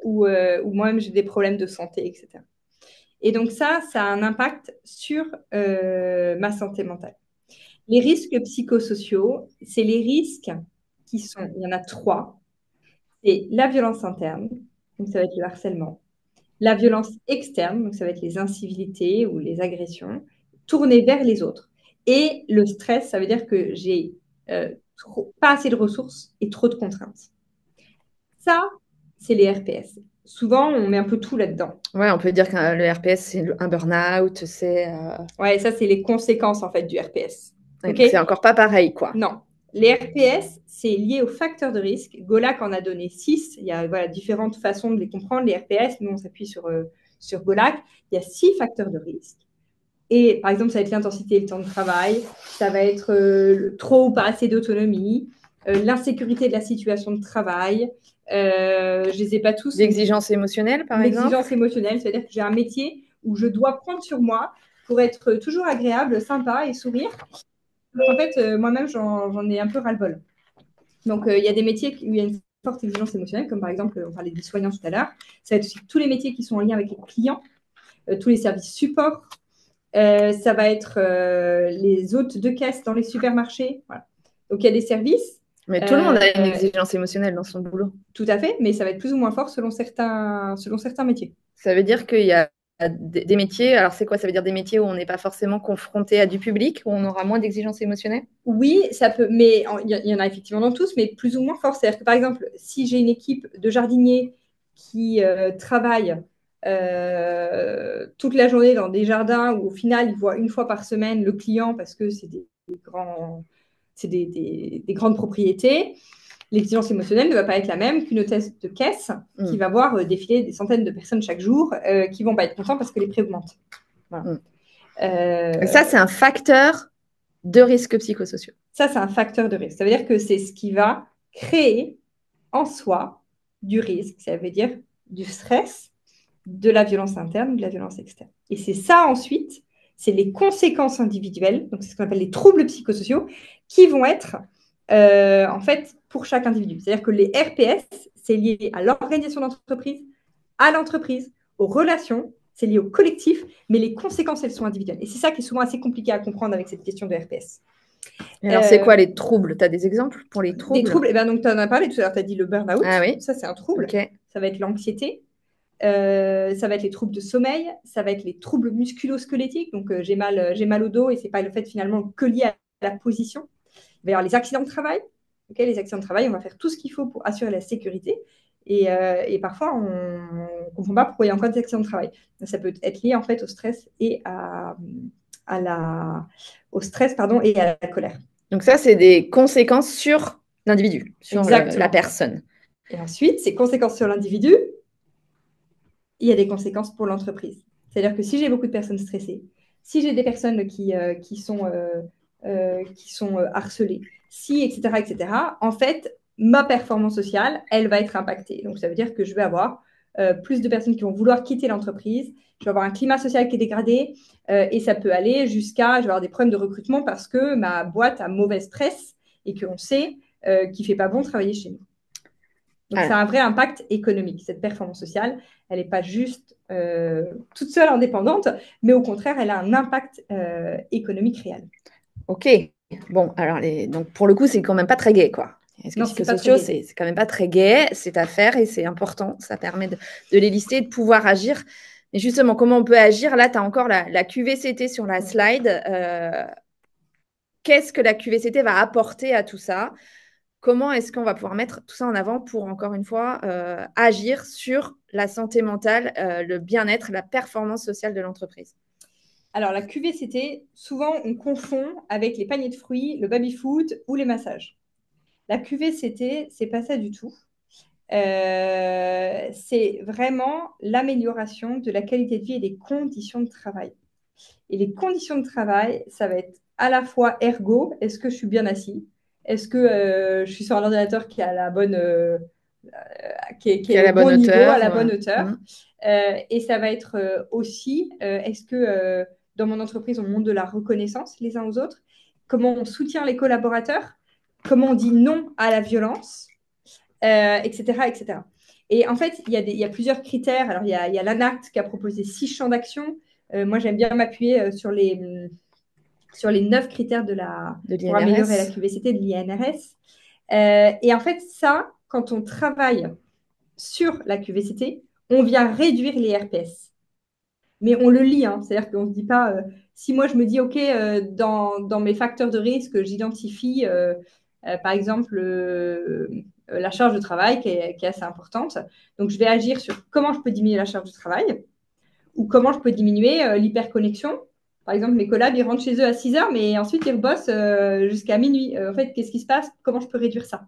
ou moi-même j'ai des problèmes de santé, etc. Et donc ça a un impact sur ma santé mentale. Les risques psychosociaux, c'est les risques il y en a 3. C'est la violence interne, donc ça va être le harcèlement. La violence externe, donc ça va être les incivilités ou les agressions, tournées vers les autres. Et le stress, ça veut dire que j'ai pas assez de ressources et trop de contraintes. Ça, c'est les RPS. Souvent, on met un peu tout là-dedans. Ouais, on peut dire que le RPS, c'est un burn-out, Ouais, ça, c'est les conséquences, en fait, du RPS. Ok. c'est encore pas pareil, quoi. Non. Les RPS, c'est lié aux facteurs de risque. Golac en a donné 6. Il y a différentes façons de les comprendre, les RPS. Nous, on s'appuie sur Golac. Il y a 6 facteurs de risque. Et par exemple, ça va être l'intensité et le temps de travail. Ça va être trop ou pas assez d'autonomie, l'insécurité de la situation de travail. Je ne les ai pas tous. L'exigence émotionnelle, par exemple. L'exigence émotionnelle, c'est-à-dire que j'ai un métier où je dois prendre sur moi pour être toujours agréable, sympa et sourire. Donc, en fait, moi-même, j'en ai un peu ras-le-bol. Donc, il y a des métiers où il y a une forte exigence émotionnelle, comme par exemple, on parlait des soignants tout à l'heure. Ça va être aussi tous les métiers qui sont en lien avec les clients, tous les services support. Ça va être les hôtes de caisse dans les supermarchés. Voilà. Donc, il y a des services. Mais tout le monde a une exigence émotionnelle dans son boulot. Tout à fait, mais ça va être plus ou moins fort selon certains métiers. Ça veut dire qu'il y a des métiers, alors c'est quoi? Ça veut dire des métiers où on n'est pas forcément confronté à du public, où on aura moins d'exigences émotionnelles? Oui, ça peut, mais il y en a effectivement dans tous, mais plus ou moins fort. C'est-à-dire que par exemple, si j'ai une équipe de jardiniers qui travaillent toute la journée dans des jardins où au final ils voient une fois par semaine le client parce que c'est des grandes propriétés, l'exigence émotionnelle ne va pas être la même qu'une hôtesse de caisse qui va voir défiler des centaines de personnes chaque jour qui ne vont pas être contents parce que les prix augmentent. Voilà. Ça, c'est un facteur de risque psychosociaux. Ça, c'est un facteur de risque. Ça veut dire que c'est ce qui va créer en soi du risque. Ça veut dire du stress, de la violence interne ou de la violence externe. Et c'est ça ensuite, c'est les conséquences individuelles, donc c'est ce qu'on appelle les troubles psychosociaux, qui vont être en fait pour chaque individu. C'est-à-dire que les RPS, c'est lié à l'organisation d'entreprise, à l'entreprise, aux relations, c'est lié au collectif, mais les conséquences, elles sont individuelles. Et c'est ça qui est souvent assez compliqué à comprendre avec cette question de RPS. Alors, c'est quoi les troubles? Tu as des exemples pour les troubles? Des troubles, donc tu en as parlé tout à l'heure, tu as dit le burn-out. Ah oui. Ça, c'est un trouble. Okay. Ça va être l'anxiété. Ça va être les troubles de sommeil, ça va être les troubles musculo-squelettiques, donc j'ai mal au dos et c'est pas le fait finalement que lié à la position. Il va y avoir les accidents de travail. Okay, les accidents de travail, on va faire tout ce qu'il faut pour assurer la sécurité et parfois on ne comprend pas pourquoi il y a encore des accidents de travail. Ça peut être lié en fait au stress et au stress et à la colère. Donc ça, c'est des conséquences sur l'individu, sur la personne. Et ensuite, ces conséquences sur l'individu, il y a des conséquences pour l'entreprise. C'est-à-dire que si j'ai beaucoup de personnes stressées, si j'ai des personnes qui sont harcelées, etc., en fait, ma performance sociale, elle va être impactée. Donc, ça veut dire que je vais avoir plus de personnes qui vont vouloir quitter l'entreprise, je vais avoir un climat social qui est dégradé et ça peut aller jusqu'à, je vais avoir des problèmes de recrutement parce que ma boîte a mauvaise presse et qu'on sait qu'il ne fait pas bon travailler chez nous. Donc, ça a un vrai impact économique. Cette performance sociale, elle n'est pas juste toute seule indépendante, mais au contraire, elle a un impact économique réel. Ok. Bon, alors, donc pour le coup, c'est quand même pas très gai, quoi. Non, psychosociaux, c'est quand même pas très gai, c'est à faire et c'est important. Ça permet de les lister et de pouvoir agir. Mais justement, comment on peut agir? Là, tu as encore la QVCT sur la slide. Qu'est-ce que la QVCT va apporter à tout ça? Comment est-ce qu'on va pouvoir mettre tout ça en avant pour, encore une fois, agir sur la santé mentale, le bien-être, la performance sociale de l'entreprise? Alors, la QVCT, souvent, on confond avec les paniers de fruits, le baby-foot ou les massages. La QVCT, c'est pas ça du tout. C'est vraiment l'amélioration de la qualité de vie et des conditions de travail. Et les conditions de travail, ça va être à la fois ergo, est-ce que je suis bien assis? Est-ce que je suis sur un ordinateur qui a la bonne, qui est à la bonne niveau, hauteur, à la bonne hauteur? Et ça va être aussi, est-ce que dans mon entreprise, on montre de la reconnaissance les uns aux autres? Comment on soutient les collaborateurs? Comment on dit non à la violence? Etc., etc. Et en fait, il y a plusieurs critères. Alors, il y a l'ANACT qui a proposé 6 champs d'action. Moi, j'aime bien m'appuyer sur les 9 critères pour améliorer la QVCT de l'INRS. Et en fait, ça, quand on travaille sur la QVCT, on vient réduire les RPS. Mais on le lit, hein. C'est-à-dire qu'on ne se dit pas, si moi je me dis, OK, dans mes facteurs de risque, j'identifie, par exemple, la charge de travail qui est assez importante. Donc, je vais agir sur comment je peux diminuer la charge de travail ou comment je peux diminuer l'hyperconnexion. Par exemple, mes collabs, ils rentrent chez eux à 6 heures, mais ensuite, ils rebossent jusqu'à minuit. En fait, qu'est-ce qui se passe? Comment je peux réduire ça?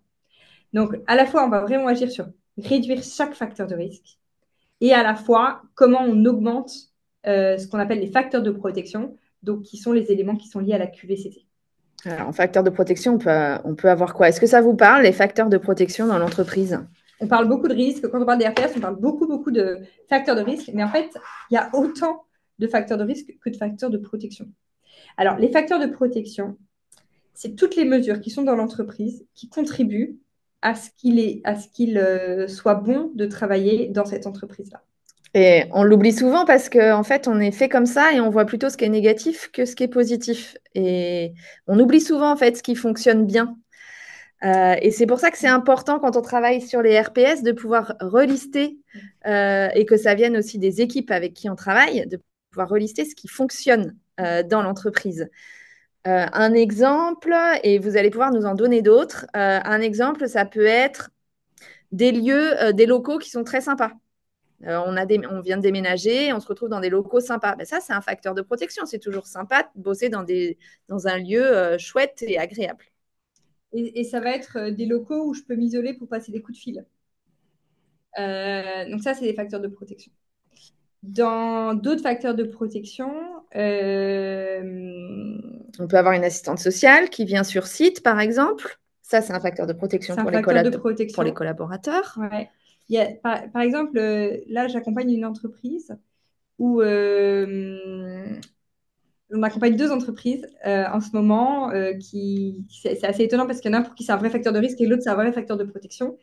Donc, à la fois, on va vraiment agir sur réduire chaque facteur de risque et à la fois, comment on augmente ce qu'on appelle les facteurs de protection, donc qui sont les éléments qui sont liés à la QVCT. Alors, en facteurs de protection, on peut avoir quoi? Est-ce que ça vous parle, les facteurs de protection dans l'entreprise? On parle beaucoup de risques. Quand on parle des RPS, on parle beaucoup de facteurs de risque. Mais en fait, il y a autant de facteurs de risque que de facteurs de protection. Alors, les facteurs de protection, c'est toutes les mesures qui sont dans l'entreprise qui contribuent à ce qu'il soit bon de travailler dans cette entreprise-là. Et on l'oublie souvent parce qu'en fait, on est fait comme ça et on voit plutôt ce qui est négatif que ce qui est positif. Et on oublie souvent en fait ce qui fonctionne bien. Et c'est pour ça que c'est important quand on travaille sur les RPS de pouvoir relister et que ça vienne aussi des équipes avec qui on travaille, de pouvoir relister ce qui fonctionne dans l'entreprise. Un exemple, et vous allez pouvoir nous en donner d'autres, un exemple, ça peut être des lieux, des locaux qui sont très sympas. On vient de déménager, on se retrouve dans des locaux sympas. Ben ça, c'est un facteur de protection. C'est toujours sympa de bosser dans un lieu chouette et agréable. Et ça va être des locaux où je peux m'isoler pour passer des coups de fil. Donc ça, c'est des facteurs de protection. Dans d'autres facteurs de protection, on peut avoir une assistante sociale qui vient sur site, par exemple. Ça, c'est un facteur de protection pour les collaborateurs. Ouais. Par exemple, là, j'accompagne une entreprise où on accompagne 2 entreprises en ce moment c'est assez étonnant parce qu'il y en a un pour qui c'est un vrai facteur de risque et l'autre c'est un vrai facteur de protection.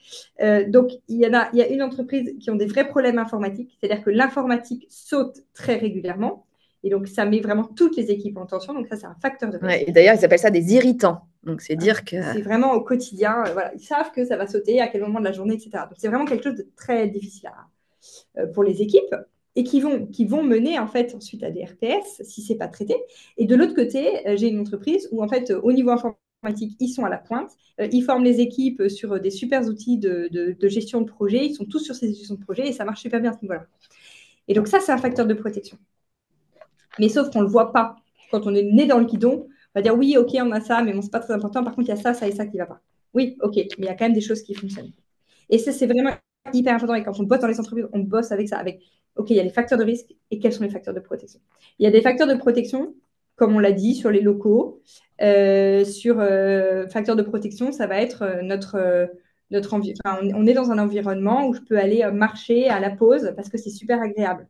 Donc il y a une entreprise qui ont des vrais problèmes informatiques, c'est-à-dire que l'informatique saute très régulièrement et donc ça met vraiment toutes les équipes en tension. Donc ça c'est un facteur de risque. Ouais, et d'ailleurs ils appellent ça des irritants. Donc c'est dire que c'est vraiment au quotidien. Voilà, ils savent que ça va sauter à quel moment de la journée, etc. Donc c'est vraiment quelque chose de très difficile pour les équipes. Et qui vont mener en fait ensuite à des RPS si c'est pas traité. Et de l'autre côté, j'ai une entreprise où en fait au niveau informatique, ils sont à la pointe, ils forment les équipes sur des super outils de gestion de projet, ils sont tous sur ces gestions de projet et ça marche super bien à ce niveau-là. Et donc ça, c'est un facteur de protection. Mais sauf qu'on le voit pas. Quand on est né dans le guidon, on va dire oui, ok, on a ça, mais bon, c'est pas très important. Par contre, il y a ça, ça et ça qui va pas. Oui, ok, mais il y a quand même des choses qui fonctionnent. Et ça, c'est vraiment hyper important. Et quand on bosse dans les entreprises, on bosse avec ça, OK, il y a les facteurs de risque et quels sont les facteurs de protection? Il y a des facteurs de protection, comme on l'a dit, sur les locaux. Sur facteurs de protection, ça va être on est dans un environnement où je peux aller marcher à la pause parce que c'est super agréable.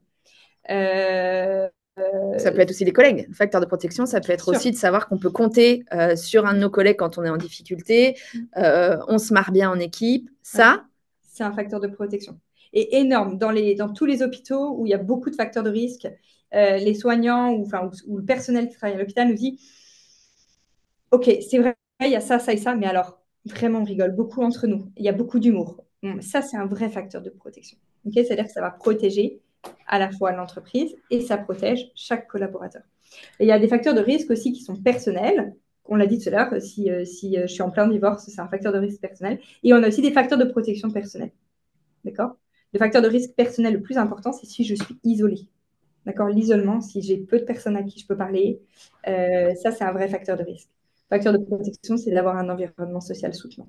Ça peut être aussi les collègues. Le facteur de protection, ça peut être aussi de savoir qu'on peut compter sur un de nos collègues quand on est en difficulté. On se marre bien en équipe. Ça, c'est un facteur de protection. Et énorme. Dans tous les hôpitaux où il y a beaucoup de facteurs de risque, les soignants ou le personnel qui travaille à l'hôpital nous dit OK, c'est vrai, il y a ça, ça et ça, mais alors, vraiment, on rigole beaucoup entre nous. Il y a beaucoup d'humour. Ça, c'est un vrai facteur de protection. Okay, c'est-à-dire que ça va protéger à la fois l'entreprise et ça protège chaque collaborateur. Et il y a des facteurs de risque aussi qui sont personnels. On l'a dit tout à l'heure, si je suis en plein divorce, c'est un facteur de risque personnel. Et on a aussi des facteurs de protection personnelle. D'accord? Le facteur de risque personnel le plus important, c'est si je suis isolée. D'accord? L'isolement, si j'ai peu de personnes à qui je peux parler, ça, c'est un vrai facteur de risque. Le facteur de protection, c'est d'avoir un environnement social soutenant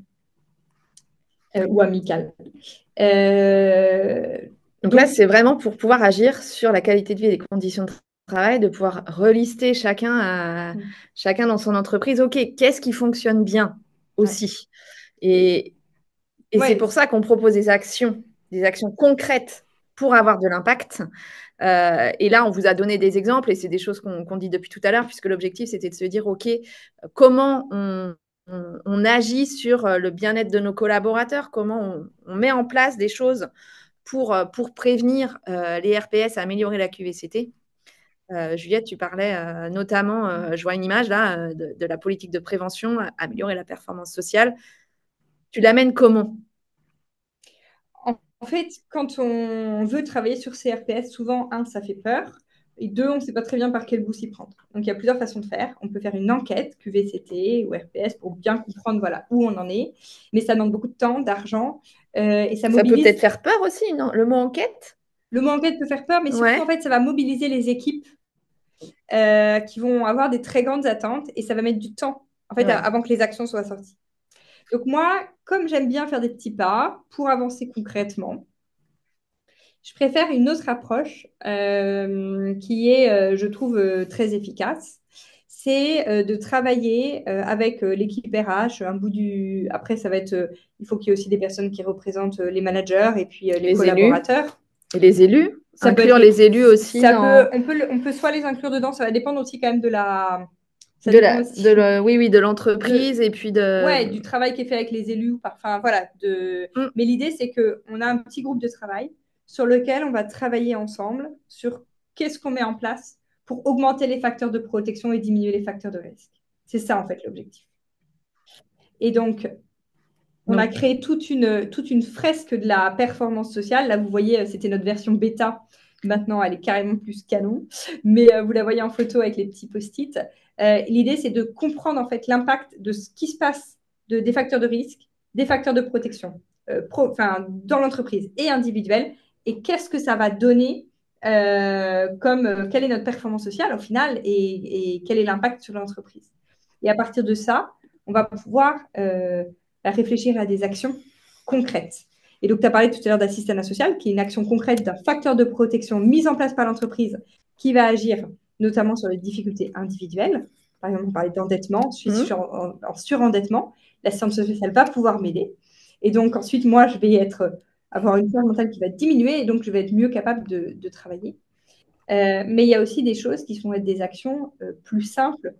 ou amical. Donc là, c'est vraiment pour pouvoir agir sur la qualité de vie et les conditions de travail, de pouvoir relister chacun dans son entreprise. OK, qu'est-ce qui fonctionne bien aussi? Et c'est pour ça qu'on propose des actions concrètes pour avoir de l'impact. Et là, on vous a donné des exemples et c'est des choses qu'on dit depuis tout à l'heure, puisque l'objectif, c'était de se dire, OK, comment on agit sur le bien-être de nos collaborateurs, comment on met en place des choses pour prévenir les RPS, améliorer la QVCT. Juliette, tu parlais notamment, je vois une image là, de la politique de prévention, améliorer la performance sociale. Tu l'amènes comment? En fait, quand on veut travailler sur ces RPS, souvent, un, ça fait peur. Et deux, on ne sait pas très bien par quel bout s'y prendre. Donc, il y a plusieurs façons de faire. On peut faire une enquête, QVCT ou RPS, pour bien comprendre voilà, où on en est. Mais ça demande beaucoup de temps, d'argent. Et ça Ça peut mobilise. peut-être faire peur aussi, non? Le mot enquête? Le mot enquête peut faire peur, mais surtout, Ouais. en fait, ça va mobiliser les équipes qui vont avoir des très grandes attentes et ça va mettre du temps, en fait, Ouais. avant que les actions soient sorties. Donc moi, comme j'aime bien faire des petits pas pour avancer concrètement, je préfère une autre approche qui est, je trouve, très efficace. C'est de travailler avec l'équipe RH, un bout du... Après, ça va être... il faut qu'il y ait aussi des personnes qui représentent les managers et puis les collaborateurs. Et les élus? Ça Inclure peut être... les élus aussi ça dans... on peut soit les inclure dedans, ça va dépendre aussi quand même de la... Ça de dépend la, aussi de le- oui, oui, de l'entreprise et puis ouais, de... du travail qui est fait avec les élus. Enfin, voilà. Mm. Mais l'idée, c'est qu'on a un petit groupe de travail sur lequel on va travailler ensemble sur qu'est-ce qu'on met en place pour augmenter les facteurs de protection et diminuer les facteurs de risque. C'est ça, en fait, l'objectif. Et donc, on a créé toute une fresque de la performance sociale. Là, vous voyez, c'était notre version bêta. Maintenant, elle est carrément plus canon. Mais vous la voyez en photo avec les petits post-it. L'idée, c'est de comprendre en fait l'impact de ce qui se passe des facteurs de risque, des facteurs de protection dans l'entreprise et individuelle. Et qu'est-ce que ça va donner quelle est notre performance sociale au final et quel est l'impact sur l'entreprise. Et à partir de ça, on va pouvoir réfléchir à des actions concrètes. Et donc, tu as parlé tout à l'heure d'assistanat social, qui est une action concrète d'un facteur de protection mis en place par l'entreprise qui va agir notamment sur les difficultés individuelles. Par exemple, on parlait d'endettement. Je suis en surendettement. L'assistance sociale va pouvoir m'aider. Et donc, ensuite, moi, je vais avoir une charge mentale qui va diminuer et donc je vais être mieux capable de travailler. Mais il y a aussi des choses qui sont des actions plus simples,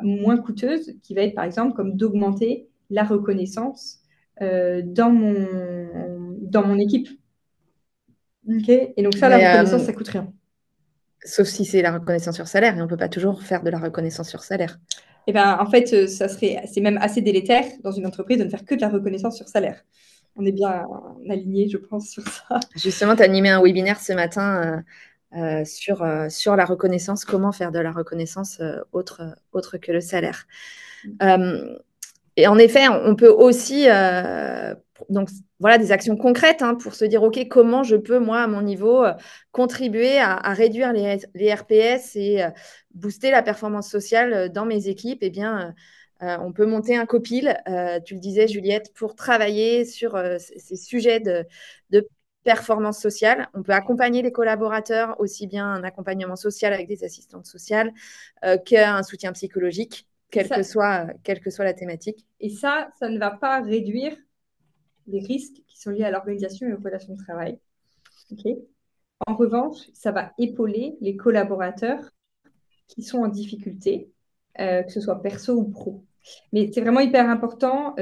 moins coûteuses, qui va être par exemple comme d'augmenter la reconnaissance dans mon équipe. Okay. Et donc ça, la reconnaissance, ça coûte rien. Sauf si c'est la reconnaissance sur salaire, et on ne peut pas toujours faire de la reconnaissance sur salaire. Eh ben, en fait, c'est même assez délétère dans une entreprise de ne faire que de la reconnaissance sur salaire. On est bien aligné, je pense, sur ça. Justement, tu as animé un webinaire ce matin sur la reconnaissance, comment faire de la reconnaissance autre que le salaire. Et en effet, on peut aussi, donc voilà, des actions concrètes pour se dire, OK, comment je peux, moi, à mon niveau, contribuer à réduire les RPS et booster la performance sociale dans mes équipes. Eh bien, on peut monter un copil, tu le disais, Juliette, pour travailler sur ces sujets de performance sociale. On peut accompagner les collaborateurs, aussi bien un accompagnement social avec des assistantes sociales qu'un soutien psychologique. Quelle que soit la thématique. Et ça ne va pas réduire les risques qui sont liés à l'organisation et aux relations de travail. Okay. En revanche, ça va épauler les collaborateurs qui sont en difficulté, que ce soit perso ou pro. Mais c'est vraiment hyper important.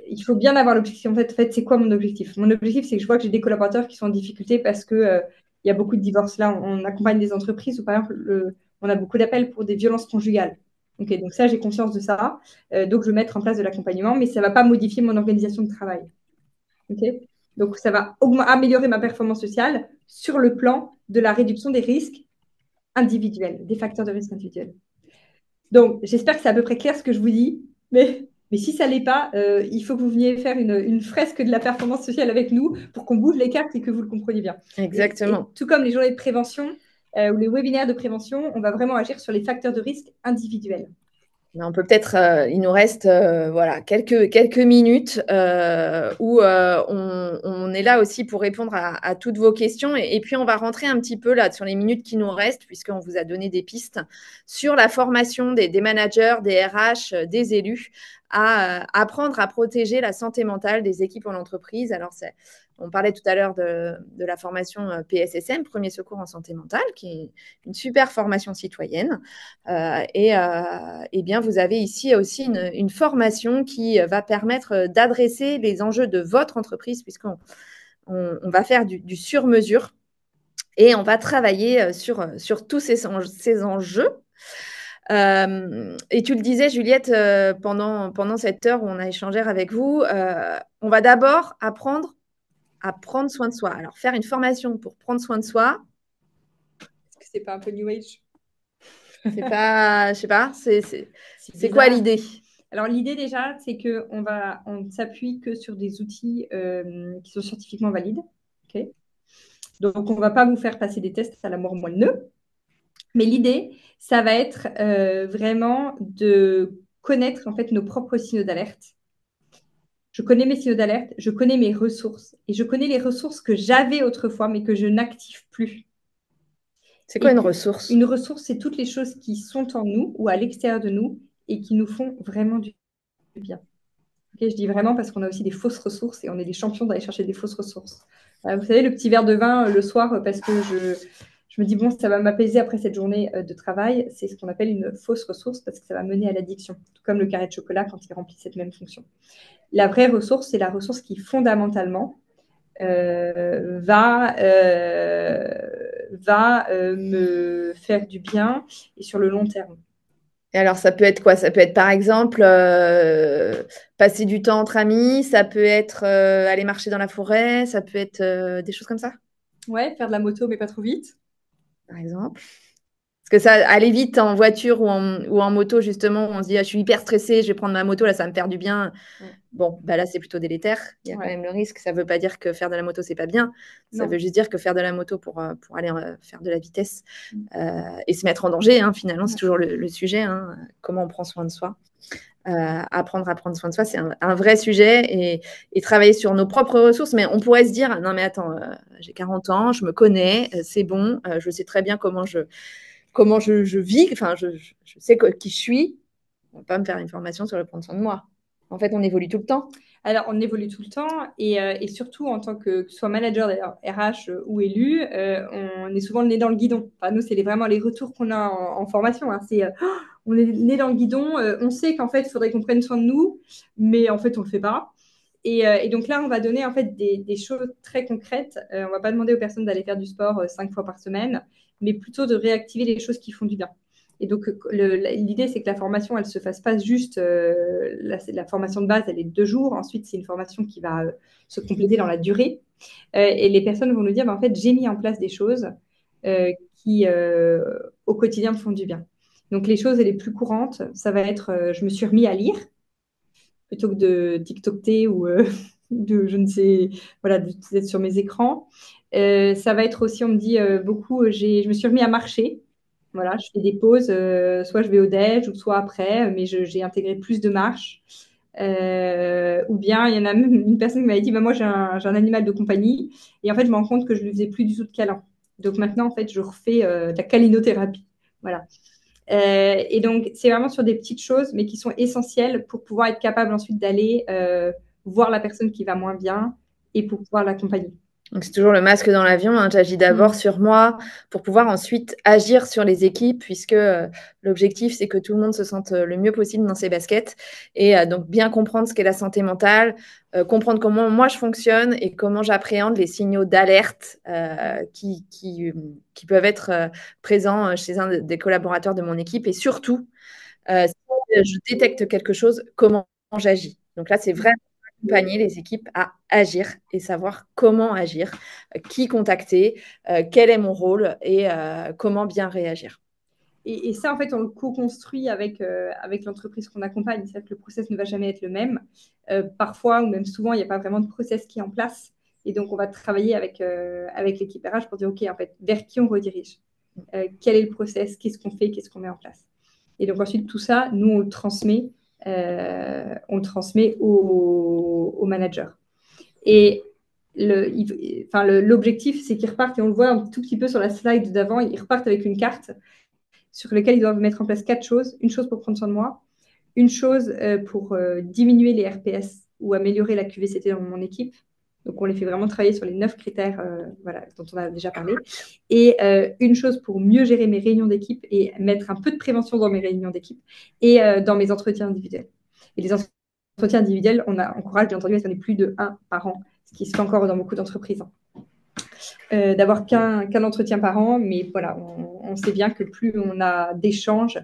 Il faut bien avoir l'objectif. En fait, c'est quoi mon objectif? Mon objectif, c'est que je vois que j'ai des collaborateurs qui sont en difficulté parce qu'il y a beaucoup de divorces. Là, on accompagne des entreprises où, par exemple, on a beaucoup d'appels pour des violences conjugales. Okay, donc ça, j'ai conscience de ça. Donc, je vais mettre en place de l'accompagnement, mais ça ne va pas modifier mon organisation de travail. Okay, donc, ça va améliorer ma performance sociale sur le plan de la réduction des risques individuels, des facteurs de risque individuels. Donc, j'espère que c'est à peu près clair ce que je vous dis, mais si ça ne l'est pas, il faut que vous veniez faire une fresque de la performance sociale avec nous pour qu'on bouge les cartes et que vous le compreniez bien. Exactement. Et tout comme les journées de prévention ou les webinaires de prévention, on va vraiment agir sur les facteurs de risque individuels. On peut peut-être, il nous reste quelques minutes où on est là aussi pour répondre à toutes vos questions. Et puis, on va rentrer un petit peu là sur les minutes qui nous restent, puisqu'on vous a donné des pistes sur la formation des managers, des RH, des élus, à apprendre à protéger la santé mentale des équipes en entreprise. Alors, on parlait tout à l'heure de la formation PSSM, Premier Secours en Santé Mentale, qui est une super formation citoyenne. Et bien, vous avez ici aussi une formation qui va permettre d'adresser les enjeux de votre entreprise, puisqu'on va faire du sur-mesure et on va travailler sur tous ces enjeux. Et tu le disais, Juliette, pendant cette heure où on a échangé avec vous, on va d'abord apprendre à prendre soin de soi. Alors, faire une formation pour prendre soin de soi. Est-ce que c'est pas un peu New Age? C'est pas, je sais pas, c'est bizarre. quoi l'idée? Alors, l'idée déjà, c'est qu'on on s'appuie que sur des outils qui sont scientifiquement valides. Okay, donc, on ne va pas vous faire passer des tests à la mort moelle-neu. Mais l'idée, ça va être vraiment de connaître en fait nos propres signaux d'alerte. Je connais mes signaux d'alerte, je connais mes ressources et je connais les ressources que j'avais autrefois mais que je n'active plus. C'est quoi une ressource? Une ressource, c'est toutes les choses qui sont en nous ou à l'extérieur de nous et qui nous font vraiment du bien. Okay, je dis vraiment parce qu'on a aussi des fausses ressources et on est des champions d'aller chercher des fausses ressources. Vous savez, le petit verre de vin le soir parce que je me dis, bon, ça va m'apaiser après cette journée de travail. C'est ce qu'on appelle une fausse ressource parce que ça va mener à l'addiction, tout comme le carré de chocolat quand il remplit cette même fonction. La vraie ressource, c'est la ressource qui fondamentalement va me faire du bien et sur le long terme. Et alors, ça peut être quoi? Ça peut être, par exemple, passer du temps entre amis, ça peut être aller marcher dans la forêt, ça peut être des choses comme ça? Ouais, faire de la moto, mais pas trop vite. Par exemple. Parce que ça, aller vite en voiture ou en moto, justement, on se dit, ah, je suis hyper stressée, je vais prendre ma moto, là, ça va me faire du bien. Bon, bah là, c'est plutôt délétère. Il y a quand même le risque. Ça ne veut pas dire que faire de la moto, c'est pas bien. Ça veut juste dire que faire de la moto pour aller faire de la vitesse et se mettre en danger, hein, finalement, c'est toujours le sujet. Hein, comment on prend soin de soi. Apprendre à prendre soin de soi, c'est un vrai sujet et travailler sur nos propres ressources. Mais on pourrait se dire, non, mais attends, j'ai 40 ans, je me connais, c'est bon, je sais très bien comment je vis, enfin, je sais qui je suis. On ne va pas me faire une formation sur le prendre soin de moi. En fait, on évolue tout le temps. Alors, on évolue tout le temps et surtout en tant que soit manager d'ailleurs RH ou élu, on est souvent le nez dans le guidon. Enfin, nous, c'est vraiment les retours qu'on a en formation. Hein. C'est on est le nez dans le guidon. On sait qu'en fait, il faudrait qu'on prenne soin de nous, mais en fait, on ne le fait pas. Et donc là, on va donner en fait des choses très concrètes. On ne va pas demander aux personnes d'aller faire du sport 5 fois par semaine, mais plutôt de réactiver les choses qui font du bien. Et donc, l'idée, c'est que la formation, elle ne se fasse pas juste. La formation de base, elle est de 2 jours. Ensuite, c'est une formation qui va se compléter dans la durée. Et les personnes vont nous dire, en fait, j'ai mis en place des choses qui, au quotidien, me font du bien. Donc, les choses les plus courantes, ça va être, je me suis remis à lire plutôt que de TikToker ou de, je ne sais, voilà, d'être sur mes écrans. Ça va être aussi, on me dit beaucoup, je me suis remis à marcher. Voilà, je fais des pauses, soit je vais au déj ou soit après, mais j'ai intégré plus de marche. Ou bien, il y en a même une personne qui m'avait dit, bah, moi j'ai un animal de compagnie et en fait, je me rends compte que je ne lui faisais plus du tout de câlin. Donc maintenant, en fait, je refais de la câlinothérapie. Voilà. Et donc, c'est vraiment sur des petites choses, mais qui sont essentielles pour pouvoir être capable ensuite d'aller voir la personne qui va moins bien et pour pouvoir l'accompagner. Donc, c'est toujours le masque dans l'avion. Hein. J'agis d'abord sur moi pour pouvoir ensuite agir sur les équipes, puisque l'objectif, c'est que tout le monde se sente le mieux possible dans ses baskets. Et donc, bien comprendre ce qu'est la santé mentale, comprendre comment moi je fonctionne et comment j'appréhende les signaux d'alerte qui peuvent être présents chez un des collaborateurs de mon équipe. Et surtout, si je détecte quelque chose, comment j'agis. Donc là, c'est vraiment accompagner les équipes à agir et savoir comment agir, qui contacter, quel est mon rôle et comment bien réagir. Et ça, en fait, on le co-construit avec l'entreprise qu'on accompagne. C'est-à-dire que le process ne va jamais être le même. Parfois, ou même souvent, il n'y a pas vraiment de process qui est en place. Et donc, on va travailler avec l'équipe RH pour dire, OK, en fait, vers qui on redirige? Quel est le process? Qu'est-ce qu'on fait? Qu'est-ce qu'on met en place? Et donc, ensuite, tout ça, nous, on le transmet au manager. Et l'objectif, c'est qu'ils repartent, et on le voit un tout petit peu sur la slide d'avant, ils repartent avec une carte sur laquelle ils doivent mettre en place 4 choses. Une chose pour prendre soin de moi, une chose pour diminuer les RPS ou améliorer la QVCT dans mon équipe. Donc, on les fait vraiment travailler sur les 9 critères voilà, dont on a déjà parlé. Et une chose pour mieux gérer mes réunions d'équipe et mettre un peu de prévention dans mes réunions d'équipe et dans mes entretiens individuels. Et les entretiens individuels, on encourage bien entendu à ce qu'on ait plus de 1 par an, ce qui se fait encore dans beaucoup d'entreprises. D'avoir qu'un entretien par an, mais voilà, on sait bien que plus on a d'échanges,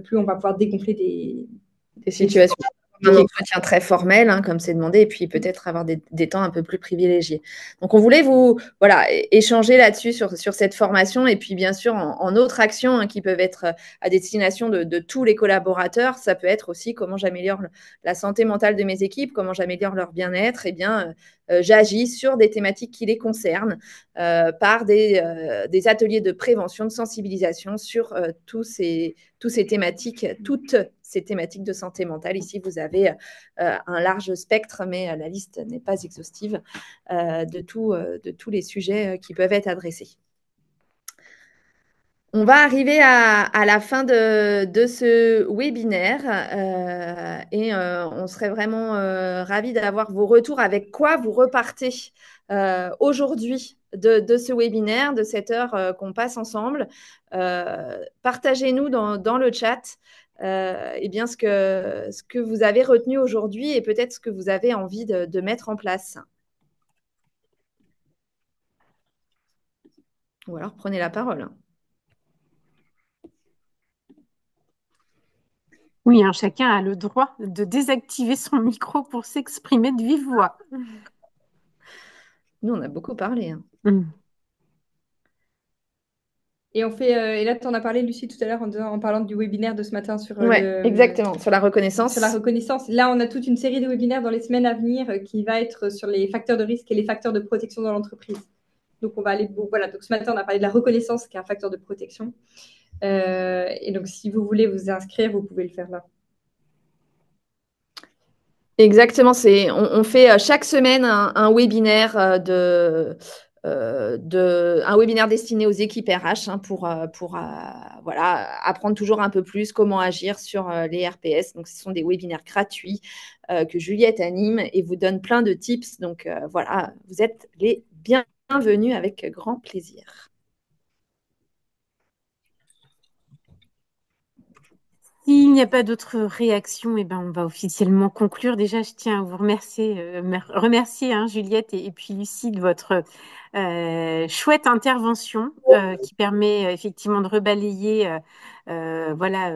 plus on va pouvoir dégonfler des situations. Un entretien très formel, hein, comme c'est demandé, et puis peut-être avoir des temps un peu plus privilégiés. Donc, on voulait vous échanger là-dessus sur cette formation, et puis bien sûr, en autres actions hein, qui peuvent être à destination de tous les collaborateurs. Ça peut être aussi comment j'améliore la santé mentale de mes équipes, comment j'améliore leur bien-être. Eh bien, j'agis sur des thématiques qui les concernent par des ateliers de prévention, de sensibilisation sur toutes ces thématiques de santé mentale. Ici, vous avez un large spectre, mais la liste n'est pas exhaustive de tous les sujets qui peuvent être adressés. On va arriver à la fin de ce webinaire et on serait vraiment ravis d'avoir vos retours. Avec quoi vous repartez aujourd'hui de ce webinaire, de cette heure qu'on passe ensemble. Partagez-nous dans le chat eh bien, ce que vous avez retenu aujourd'hui et peut-être ce que vous avez envie de mettre en place. Ou alors prenez la parole. Oui, hein, chacun a le droit de désactiver son micro pour s'exprimer de vive voix. Nous, on a beaucoup parlé. Hein. Et et là, tu en as parlé, Lucie, tout à l'heure en parlant du webinaire de ce matin sur exactement, sur la reconnaissance. Sur la reconnaissance. Là, on a toute une série de webinaires dans les semaines à venir qui va être sur les facteurs de risque et les facteurs de protection dans l'entreprise. Donc, on va aller. Voilà. Donc, ce matin, on a parlé de la reconnaissance, qui est un facteur de protection. Et donc, si vous voulez vous inscrire, vous pouvez le faire là. Exactement, on fait chaque semaine un webinaire un webinaire destiné aux équipes RH hein, pour voilà, apprendre toujours un peu plus comment agir sur les RPS. Donc, ce sont des webinaires gratuits que Juliette anime et vous donne plein de tips. Donc, voilà, vous êtes les bienvenus avec grand plaisir. S'il n'y a pas d'autres réactions, eh ben, on va officiellement conclure. Déjà, je tiens à vous remercier hein, Juliette et puis Lucie de votre chouette intervention qui permet effectivement de rebalayer voilà,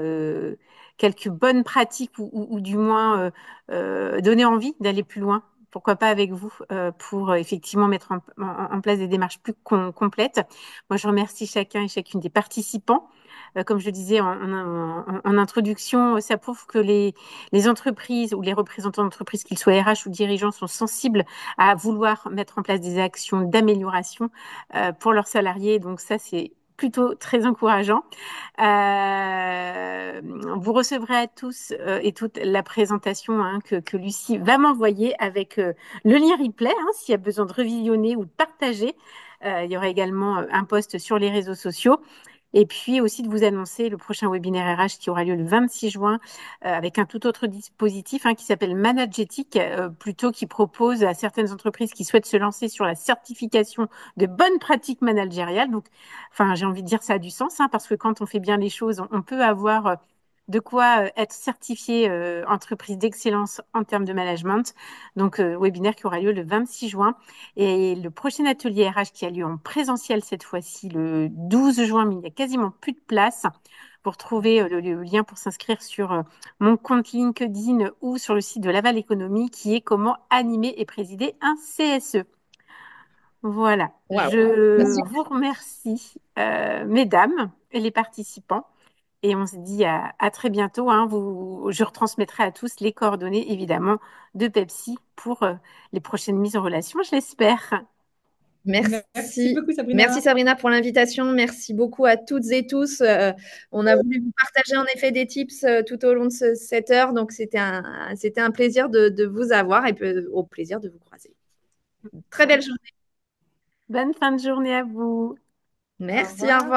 quelques bonnes pratiques ou du moins donner envie d'aller plus loin. Pourquoi pas avec vous pour effectivement mettre en place des démarches plus complètes. Moi, je remercie chacun et chacune des participants. Comme je le disais en introduction, ça prouve que les entreprises ou les représentants d'entreprises, qu'ils soient RH ou dirigeants, sont sensibles à vouloir mettre en place des actions d'amélioration pour leurs salariés. Donc ça, c'est plutôt très encourageant. Vous recevrez à tous et toutes la présentation hein, que Lucie va m'envoyer avec le lien replay hein, s'il y a besoin de revisionner ou de partager. Il y aura également un post sur les réseaux sociaux. Et puis aussi de vous annoncer le prochain webinaire RH qui aura lieu le 26 juin avec un tout autre dispositif hein, qui s'appelle Managetic, plutôt qui propose à certaines entreprises qui souhaitent se lancer sur la certification de bonnes pratiques managériales. Donc, enfin, j'ai envie de dire ça a du sens hein, parce que quand on fait bien les choses, on peut avoir de quoi être certifié entreprise d'excellence en termes de management. Donc, webinaire qui aura lieu le 26 juin. Et le prochain atelier RH qui a lieu en présentiel cette fois-ci le 12 juin, mais il n'y a quasiment plus de place. Pour trouver le lien pour s'inscrire sur mon compte LinkedIn ou sur le site de Laval Économie qui est comment animer et présider un CSE. Voilà, Wow. je vous remercie, mesdames et les participants. Et on se dit à très bientôt. Hein. Je retransmettrai à tous les coordonnées, évidemment, de Pepsi pour les prochaines mises en relation, je l'espère. Merci beaucoup, Sabrina. Merci Sabrina pour l'invitation. Merci beaucoup à toutes et tous. On a voulu vous partager en effet des tips tout au long de cette heure. Donc, c'était un plaisir de vous avoir et au plaisir de vous croiser. Très belle journée. Bonne fin de journée à vous. Merci, au revoir.